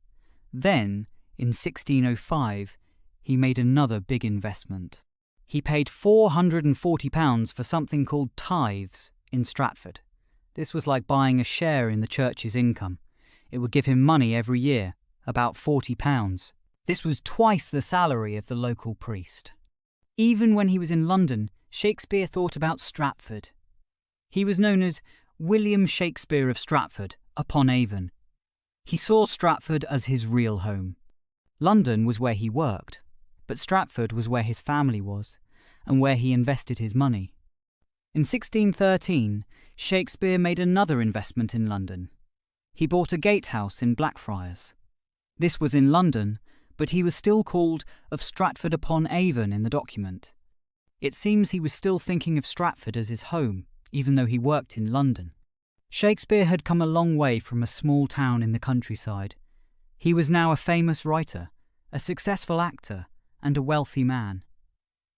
Then, in 1605, he made another big investment. He paid £440 for something called tithes in Stratford. This was like buying a share in the church's income. It would give him money every year, about £40. This was twice the salary of the local priest. Even when he was in London, Shakespeare thought about Stratford. He was known as William Shakespeare of Stratford-upon-Avon. He saw Stratford as his real home. London was where he worked, but Stratford was where his family was, and where he invested his money. In 1613, Shakespeare made another investment in London. He bought a gatehouse in Blackfriars. This was in London, but he was still called of Stratford-upon-Avon in the document. It seems he was still thinking of Stratford as his home, even though he worked in London. Shakespeare had come a long way from a small town in the countryside. He was now a famous writer, a successful actor, and a wealthy man.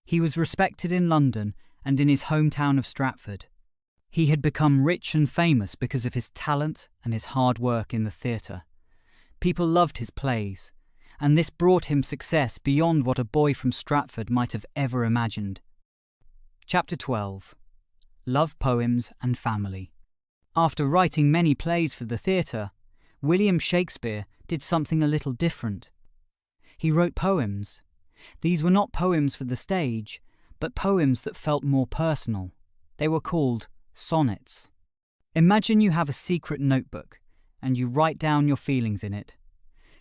He was respected in London and in his hometown of Stratford. He had become rich and famous because of his talent and his hard work in the theatre. People loved his plays, and this brought him success beyond what a boy from Stratford might have ever imagined. Chapter 12. Love Poems and Family. After writing many plays for the theatre, William Shakespeare did something a little different. He wrote poems. These were not poems for the stage, but poems that felt more personal. They were called sonnets. Imagine you have a secret notebook, and you write down your feelings in it.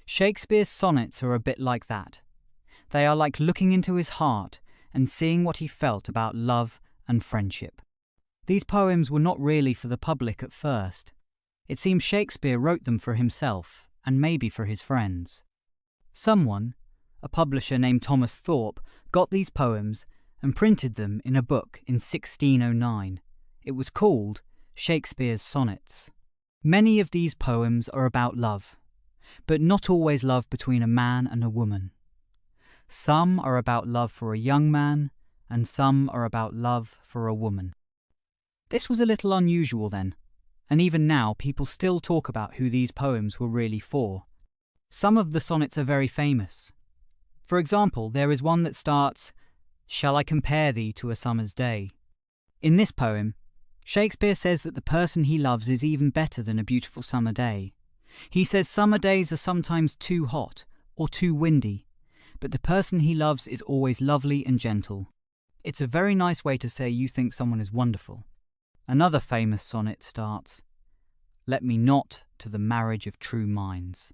Shakespeare's sonnets are a bit like that. They are like looking into his heart and seeing what he felt about love and friendship. These poems were not really for the public at first. It seems Shakespeare wrote them for himself, and maybe for his friends. Someone, a publisher named Thomas Thorpe, got these poems and printed them in a book in 1609. It was called Shakespeare's Sonnets. Many of these poems are about love, but not always love between a man and a woman. Some are about love for a young man, and some are about love for a woman. This was a little unusual then, and even now people still talk about who these poems were really for. Some of the sonnets are very famous. For example, there is one that starts, "Shall I compare thee to a summer's day?" In this poem, Shakespeare says that the person he loves is even better than a beautiful summer day. He says summer days are sometimes too hot or too windy, but the person he loves is always lovely and gentle. It's a very nice way to say you think someone is wonderful. Another famous sonnet starts, "Let me not to the marriage of true minds."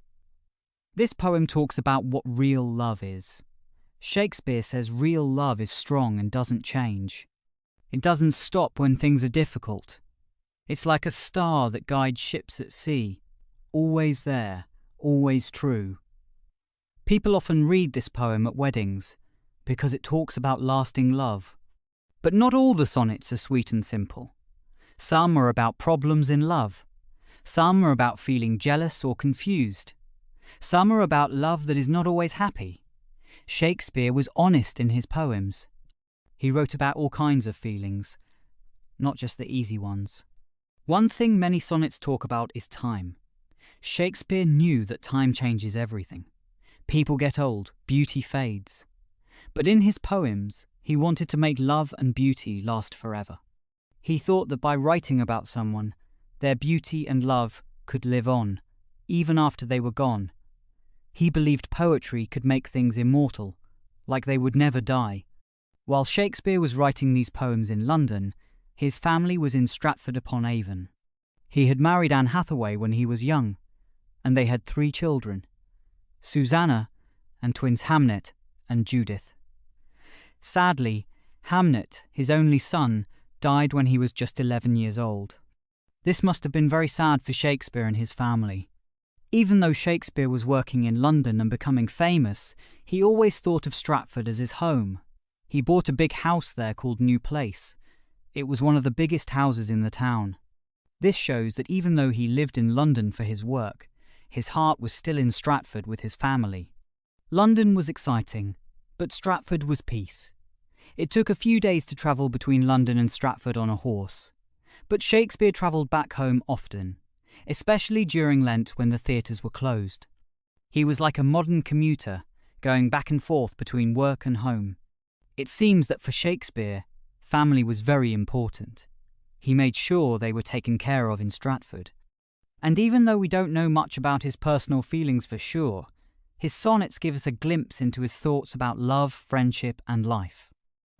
This poem talks about what real love is. Shakespeare says real love is strong and doesn't change. It doesn't stop when things are difficult. It's like a star that guides ships at sea, always there, always true. People often read this poem at weddings because it talks about lasting love. But not all the sonnets are sweet and simple. Some are about problems in love. Some are about feeling jealous or confused. Some are about love that is not always happy. Shakespeare was honest in his poems. He wrote about all kinds of feelings, not just the easy ones. One thing many sonnets talk about is time. Shakespeare knew that time changes everything. People get old, beauty fades. But in his poems, he wanted to make love and beauty last forever. He thought that by writing about someone, their beauty and love could live on, even after they were gone. He believed poetry could make things immortal, like they would never die. While Shakespeare was writing these poems in London, his family was in Stratford-upon-Avon. He had married Anne Hathaway when he was young, and they had 3 children, Susanna and twins Hamnet and Judith. Sadly, Hamnet, his only son, died when he was just 11 years old. This must have been very sad for Shakespeare and his family. Even though Shakespeare was working in London and becoming famous, he always thought of Stratford as his home. He bought a big house there called New Place. It was one of the biggest houses in the town. This shows that even though he lived in London for his work, his heart was still in Stratford with his family. London was exciting, but Stratford was peace. It took a few days to travel between London and Stratford on a horse. But Shakespeare travelled back home often, especially during Lent when the theatres were closed. He was like a modern commuter, going back and forth between work and home. It seems that for Shakespeare, family was very important. He made sure they were taken care of in Stratford. And even though we don't know much about his personal feelings for sure, his sonnets give us a glimpse into his thoughts about love, friendship, and life.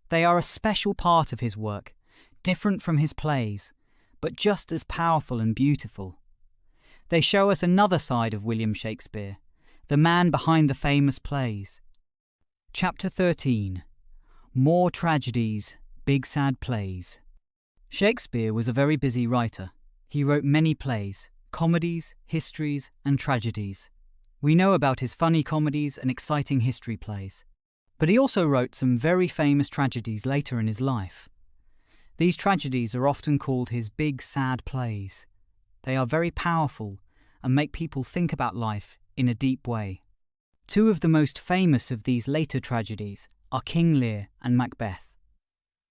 They are a special part of his work, different from his plays, but just as powerful and beautiful. They show us another side of William Shakespeare, the man behind the famous plays. Chapter 13. More Tragedies, Big Sad Plays. Shakespeare was a very busy writer. He wrote many plays, comedies, histories, and tragedies. We know about his funny comedies and exciting history plays. But he also wrote some very famous tragedies later in his life. These tragedies are often called his big sad plays. They are very powerful and make people think about life in a deep way. 2 of the most famous of these later tragedies are King Lear and Macbeth.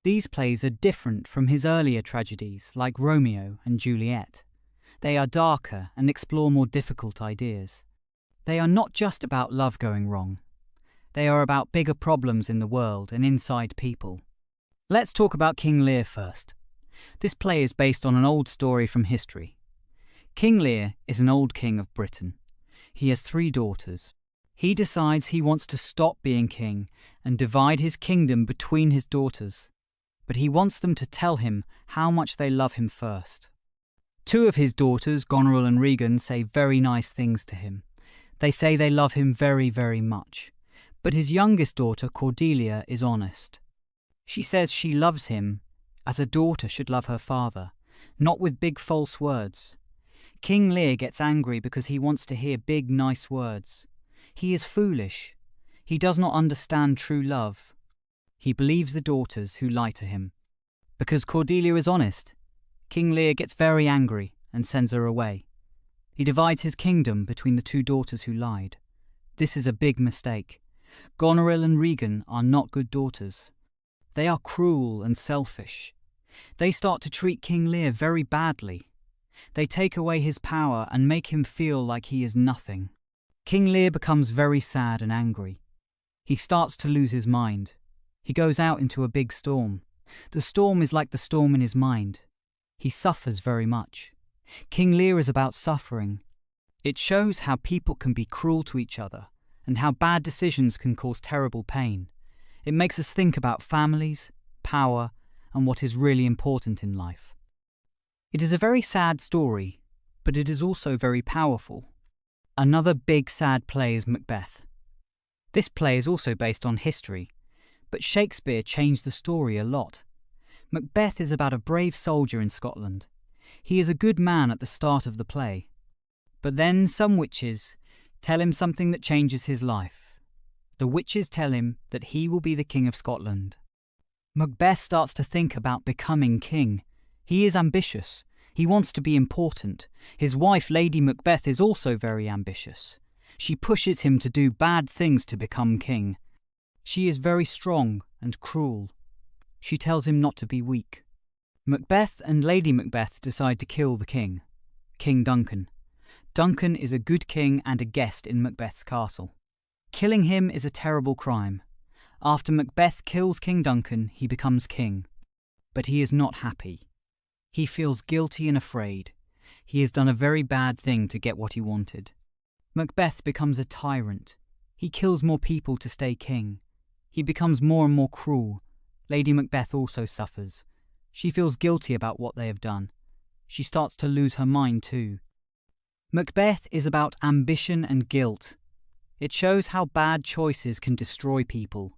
These plays are different from his earlier tragedies like Romeo and Juliet. They are darker and explore more difficult ideas. They are not just about love going wrong. They are about bigger problems in the world and inside people. Let's talk about King Lear first. This play is based on an old story from history. King Lear is an old king of Britain. He has 3 daughters. He decides he wants to stop being king and divide his kingdom between his daughters. But he wants them to tell him how much they love him first. 2 of his daughters, Goneril and Regan, say very nice things to him. They say they love him very, very much. But his youngest daughter, Cordelia, is honest. She says she loves him as a daughter should love her father, not with big false words. King Lear gets angry because he wants to hear big, nice words. He is foolish. He does not understand true love. He believes the daughters who lie to him. Because Cordelia is honest, King Lear gets very angry and sends her away. He divides his kingdom between the 2 daughters who lied. This is a big mistake. Goneril and Regan are not good daughters. They are cruel and selfish. They start to treat King Lear very badly. They take away his power and make him feel like he is nothing. King Lear becomes very sad and angry. He starts to lose his mind. He goes out into a big storm. The storm is like the storm in his mind. He suffers very much. King Lear is about suffering. It shows how people can be cruel to each other and how bad decisions can cause terrible pain. It makes us think about families, power, and what is really important in life. It is a very sad story, but it is also very powerful. Another big sad play is Macbeth. This play is also based on history, but Shakespeare changed the story a lot. Macbeth is about a brave soldier in Scotland. He is a good man at the start of the play. But then some witches tell him something that changes his life. The witches tell him that he will be the King of Scotland. Macbeth starts to think about becoming king. He is ambitious. He wants to be important. His wife, Lady Macbeth, is also very ambitious. She pushes him to do bad things to become king. She is very strong and cruel. She tells him not to be weak. Macbeth and Lady Macbeth decide to kill the king, King Duncan. Duncan is a good king and a guest in Macbeth's castle. Killing him is a terrible crime. After Macbeth kills King Duncan, he becomes king. But he is not happy. He feels guilty and afraid. He has done a very bad thing to get what he wanted. Macbeth becomes a tyrant. He kills more people to stay king. He becomes more and more cruel. Lady Macbeth also suffers. She feels guilty about what they have done. She starts to lose her mind too. Macbeth is about ambition and guilt. It shows how bad choices can destroy people.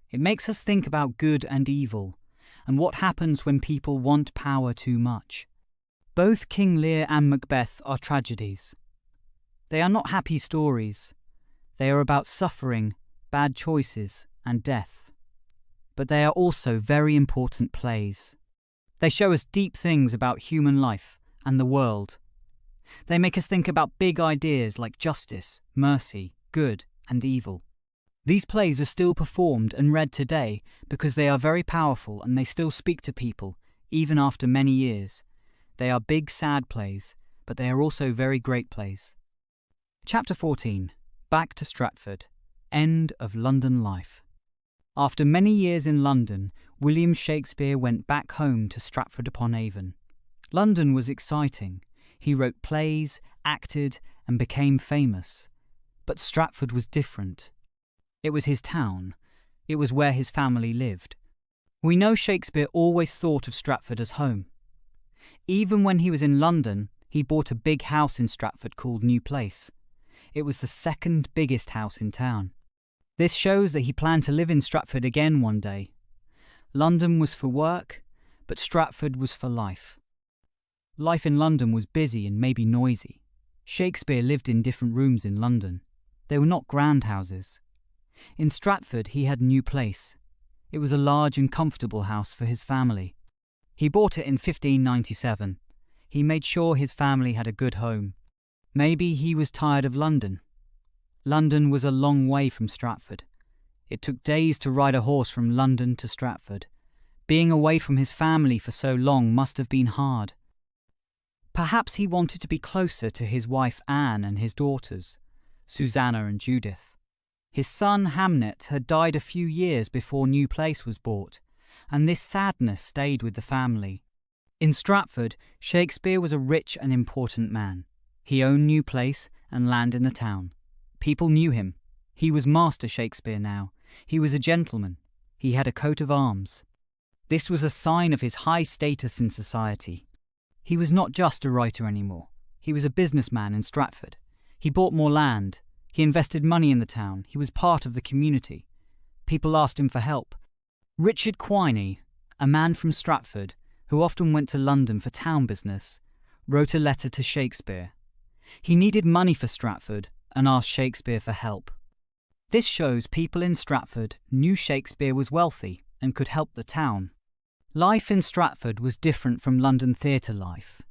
It makes us think about good and evil, and what happens when people want power too much. Both King Lear and Macbeth are tragedies. They are not happy stories. They are about suffering, bad choices, and death. But they are also very important plays. They show us deep things about human life and the world. They make us think about big ideas like justice, mercy, good, and evil. These plays are still performed and read today because they are very powerful and they still speak to people, even after many years. They are big, sad plays, but they are also very great plays. Chapter 14. Back to Stratford. End of London life. After many years in London, William Shakespeare went back home to Stratford-upon-Avon. London was exciting. He wrote plays, acted, and became famous. But Stratford was different. It was his town. It was where his family lived. We know Shakespeare always thought of Stratford as home. Even when he was in London, he bought a big house in Stratford called New Place. It was the second biggest house in town. This shows that he planned to live in Stratford again one day. London was for work, but Stratford was for life. Life in London was busy and maybe noisy. Shakespeare lived in different rooms in London. They were not grand houses. In Stratford he had New Place. It was a large and comfortable house for his family. He bought it in 1597. He made sure his family had a good home. Maybe he was tired of London. London was a long way from Stratford. It took days to ride a horse from London to Stratford. Being away from his family for so long must have been hard. Perhaps he wanted to be closer to his wife Anne and his daughters, Susanna and Judith. His son Hamnet had died a few years before New Place was bought, and this sadness stayed with the family. In Stratford, Shakespeare was a rich and important man. He owned New Place and land in the town. People knew him. He was Master Shakespeare now. He was a gentleman. He had a coat of arms. This was a sign of his high status in society. He was not just a writer anymore. He was a businessman in Stratford. He bought more land. He invested money in the town. He was part of the community. People asked him for help. Richard Quiney, a man from Stratford, who often went to London for town business, wrote a letter to Shakespeare. He needed money for Stratford and asked Shakespeare for help. This shows people in Stratford knew Shakespeare was wealthy and could help the town. Life in Stratford was different from London theatre life.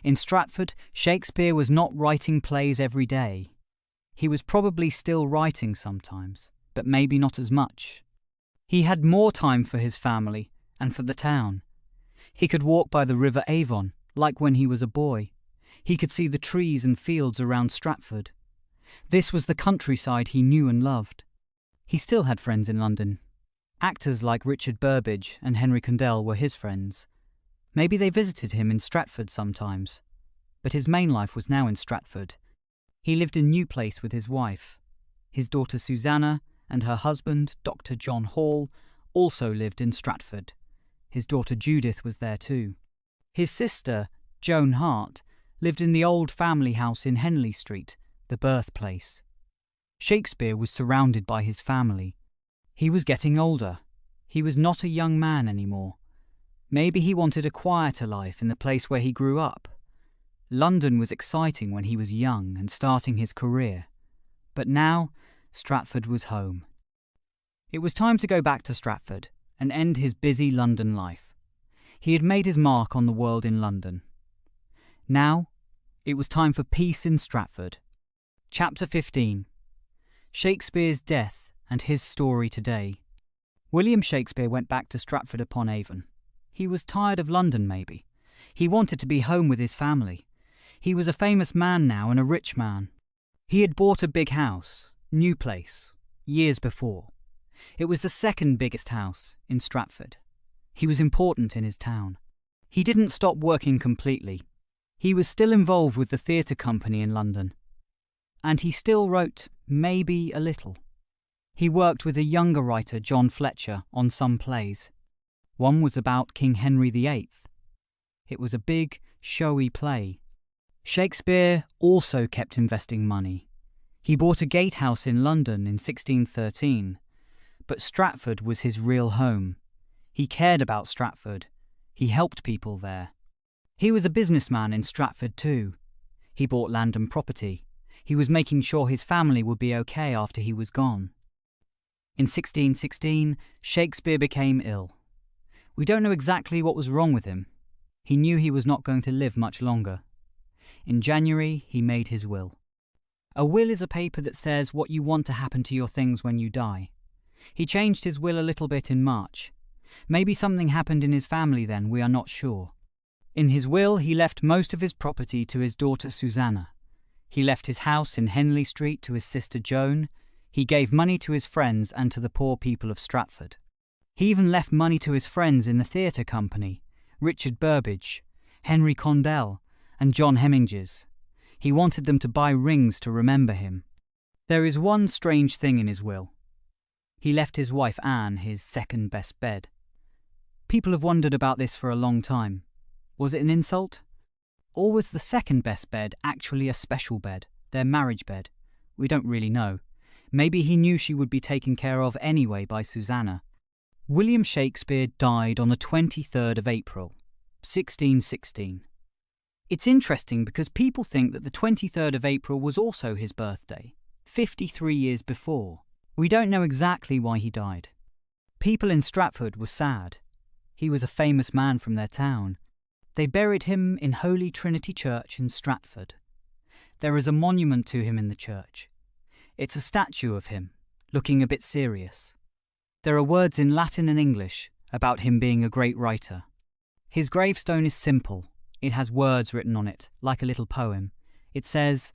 In Stratford, Shakespeare was not writing plays every day. He was probably still writing sometimes. but maybe not as much. He had more time for his family and for the town. He could walk by the River Avon, like when he was a boy. He could see the trees and fields around Stratford. This was the countryside he knew and loved. He still had friends in London. Actors like Richard Burbage and Henry Condell were his friends. Maybe they visited him in Stratford sometimes. But his main life was now in Stratford. He lived in New Place with his wife. His daughter Susanna and her husband, Dr. John Hall, also lived in Stratford. His daughter Judith was there too. His sister, Joan Hart, lived in the old family house in Henley Street, the birthplace. Shakespeare was surrounded by his family. He was getting older. He was not a young man anymore. Maybe he wanted a quieter life in the place where he grew up. London was exciting when he was young and starting his career. But now, Stratford was home. It was time to go back to Stratford and end his busy London life. He had made his mark on the world in London. Now, it was time for peace in Stratford. Chapter 15. Shakespeare's death and his story today. William Shakespeare went back to Stratford-upon-Avon. He was tired of London, maybe. He wanted to be home with his family. He was a famous man now and a rich man. He had bought a big house, New Place, years before. It was the second biggest house in Stratford. He was important in his town. He didn't stop working completely. He was still involved with the theatre company in London. And he still wrote, maybe a little. He worked with a younger writer, John Fletcher, on some plays. One was about King Henry VIII. It was a big, showy play. Shakespeare also kept investing money. He bought a gatehouse in London in 1613, but Stratford was his real home. He cared about Stratford. He helped people there. He was a businessman in Stratford too. He bought land and property. He was making sure his family would be okay after he was gone. In 1616, Shakespeare became ill. We don't know exactly what was wrong with him. He knew he was not going to live much longer. In January, he made his will. A will is a paper that says what you want to happen to your things when you die. He changed his will a little bit in March. Maybe something happened in his family then, we are not sure. In his will, he left most of his property to his daughter Susanna. He left his house in Henley Street to his sister Joan. He gave money to his friends and to the poor people of Stratford. He even left money to his friends in the theatre company, Richard Burbage, Henry Condell, and John Heminges. He wanted them to buy rings to remember him. There is one strange thing in his will. He left his wife Anne his second best bed. People have wondered about this for a long time. Was it an insult? Or was the second best bed actually a special bed, their marriage bed? We don't really know. Maybe he knew she would be taken care of anyway by Susanna. William Shakespeare died on the 23rd of April, 1616. It's interesting because people think that the 23rd of April was also his birthday, 53 years before. We don't know exactly why he died. People in Stratford were sad. He was a famous man from their town. They buried him in Holy Trinity Church in Stratford. There is a monument to him in the church. It's a statue of him, looking a bit serious. There are words in Latin and English about him being a great writer. His gravestone is simple. It has words written on it, like a little poem. It says,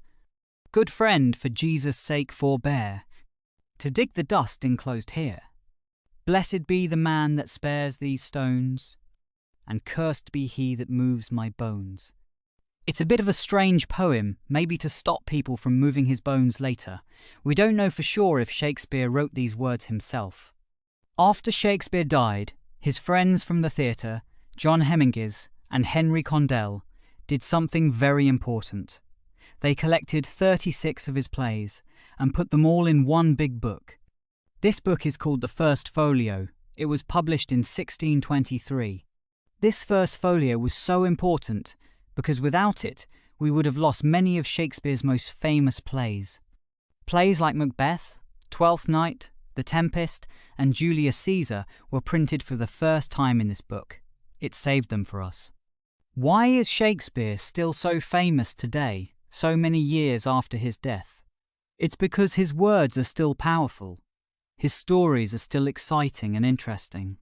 "Good friend, for Jesus' sake forbear to dig the dust enclosed here. Blessed be the man that spares these stones, and cursed be he that moves my bones." It's a bit of a strange poem, maybe to stop people from moving his bones later. We don't know for sure if Shakespeare wrote these words himself. After Shakespeare died, his friends from the theatre, John Heminges and Henry Condell, did something very important. They collected 36 of his plays and put them all in one big book. This book is called the First Folio. It was published in 1623. This first folio was so important because without it, we would have lost many of Shakespeare's most famous plays. Plays like Macbeth, Twelfth Night, The Tempest, and Julius Caesar were printed for the first time in this book. It saved them for us. Why is Shakespeare still so famous today, so many years after his death? It's because his words are still powerful. His stories are still exciting and interesting.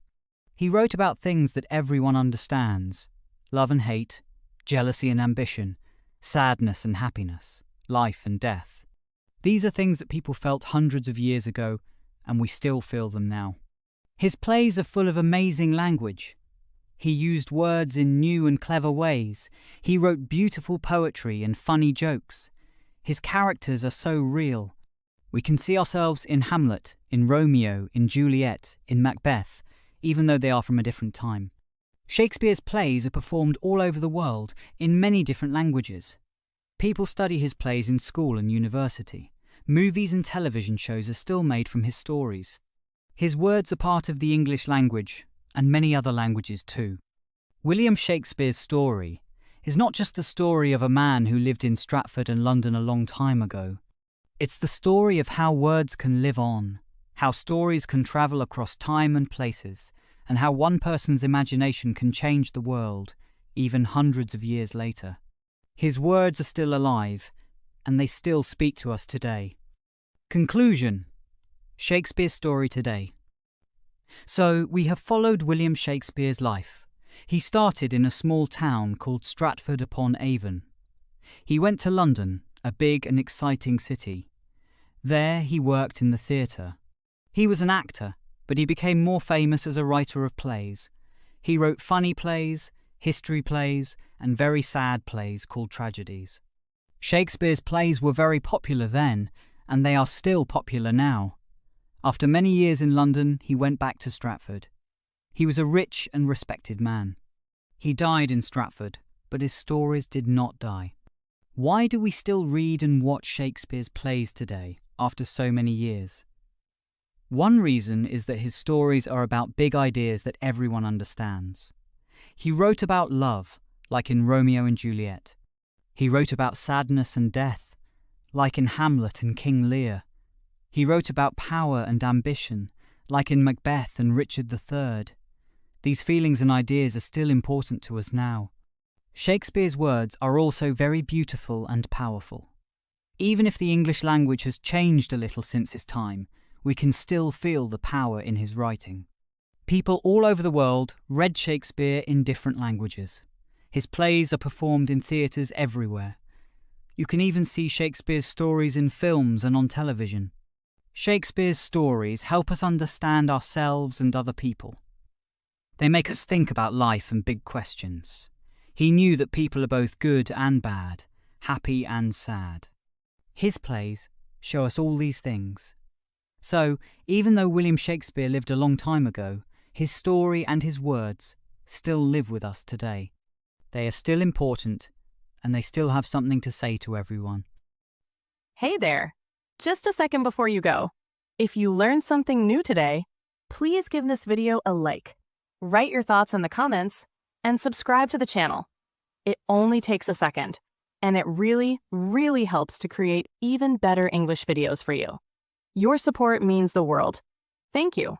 He wrote about things that everyone understands: love and hate, jealousy and ambition, sadness and happiness, life and death. These are things that people felt hundreds of years ago, and we still feel them now. His plays are full of amazing language. He used words in new and clever ways. He wrote beautiful poetry and funny jokes. His characters are so real. We can see ourselves in Hamlet, in Romeo, in Juliet, in Macbeth, even though they are from a different time. Shakespeare's plays are performed all over the world, in many different languages. People study his plays in school and university. Movies and television shows are still made from his stories. His words are part of the English language, and many other languages too. William Shakespeare's story is not just the story of a man who lived in Stratford and London a long time ago. It's the story of how words can live on, how stories can travel across time and places, and how one person's imagination can change the world, even hundreds of years later. His words are still alive, and they still speak to us today. Conclusion: Shakespeare's story today. So, we have followed William Shakespeare's life. He started in a small town called Stratford-upon-Avon. He went to London, a big and exciting city. There he worked in the theatre. He was an actor, but he became more famous as a writer of plays. He wrote funny plays, history plays, and very sad plays called tragedies. Shakespeare's plays were very popular then, and they are still popular now. After many years in London, he went back to Stratford. He was a rich and respected man. He died in Stratford, but his stories did not die. Why do we still read and watch Shakespeare's plays today, after so many years? One reason is that his stories are about big ideas that everyone understands. He wrote about love, like in Romeo and Juliet. He wrote about sadness and death, like in Hamlet and King Lear. He wrote about power and ambition, like in Macbeth and Richard III. These feelings and ideas are still important to us now. Shakespeare's words are also very beautiful and powerful. Even if the English language has changed a little since his time, we can still feel the power in his writing. People all over the world read Shakespeare in different languages. His plays are performed in theatres everywhere. You can even see Shakespeare's stories in films and on television. Shakespeare's stories help us understand ourselves and other people. They make us think about life and big questions. He knew that people are both good and bad, happy and sad. His plays show us all these things. So, even though William Shakespeare lived a long time ago, his story and his words still live with us today. They are still important, and they still have something to say to everyone. Hey there! Just a second before you go. If you learned something new today, please give this video a like, write your thoughts in the comments, and subscribe to the channel. It only takes a second, and it really, really helps to create even better English videos for you. Your support means the world. Thank you.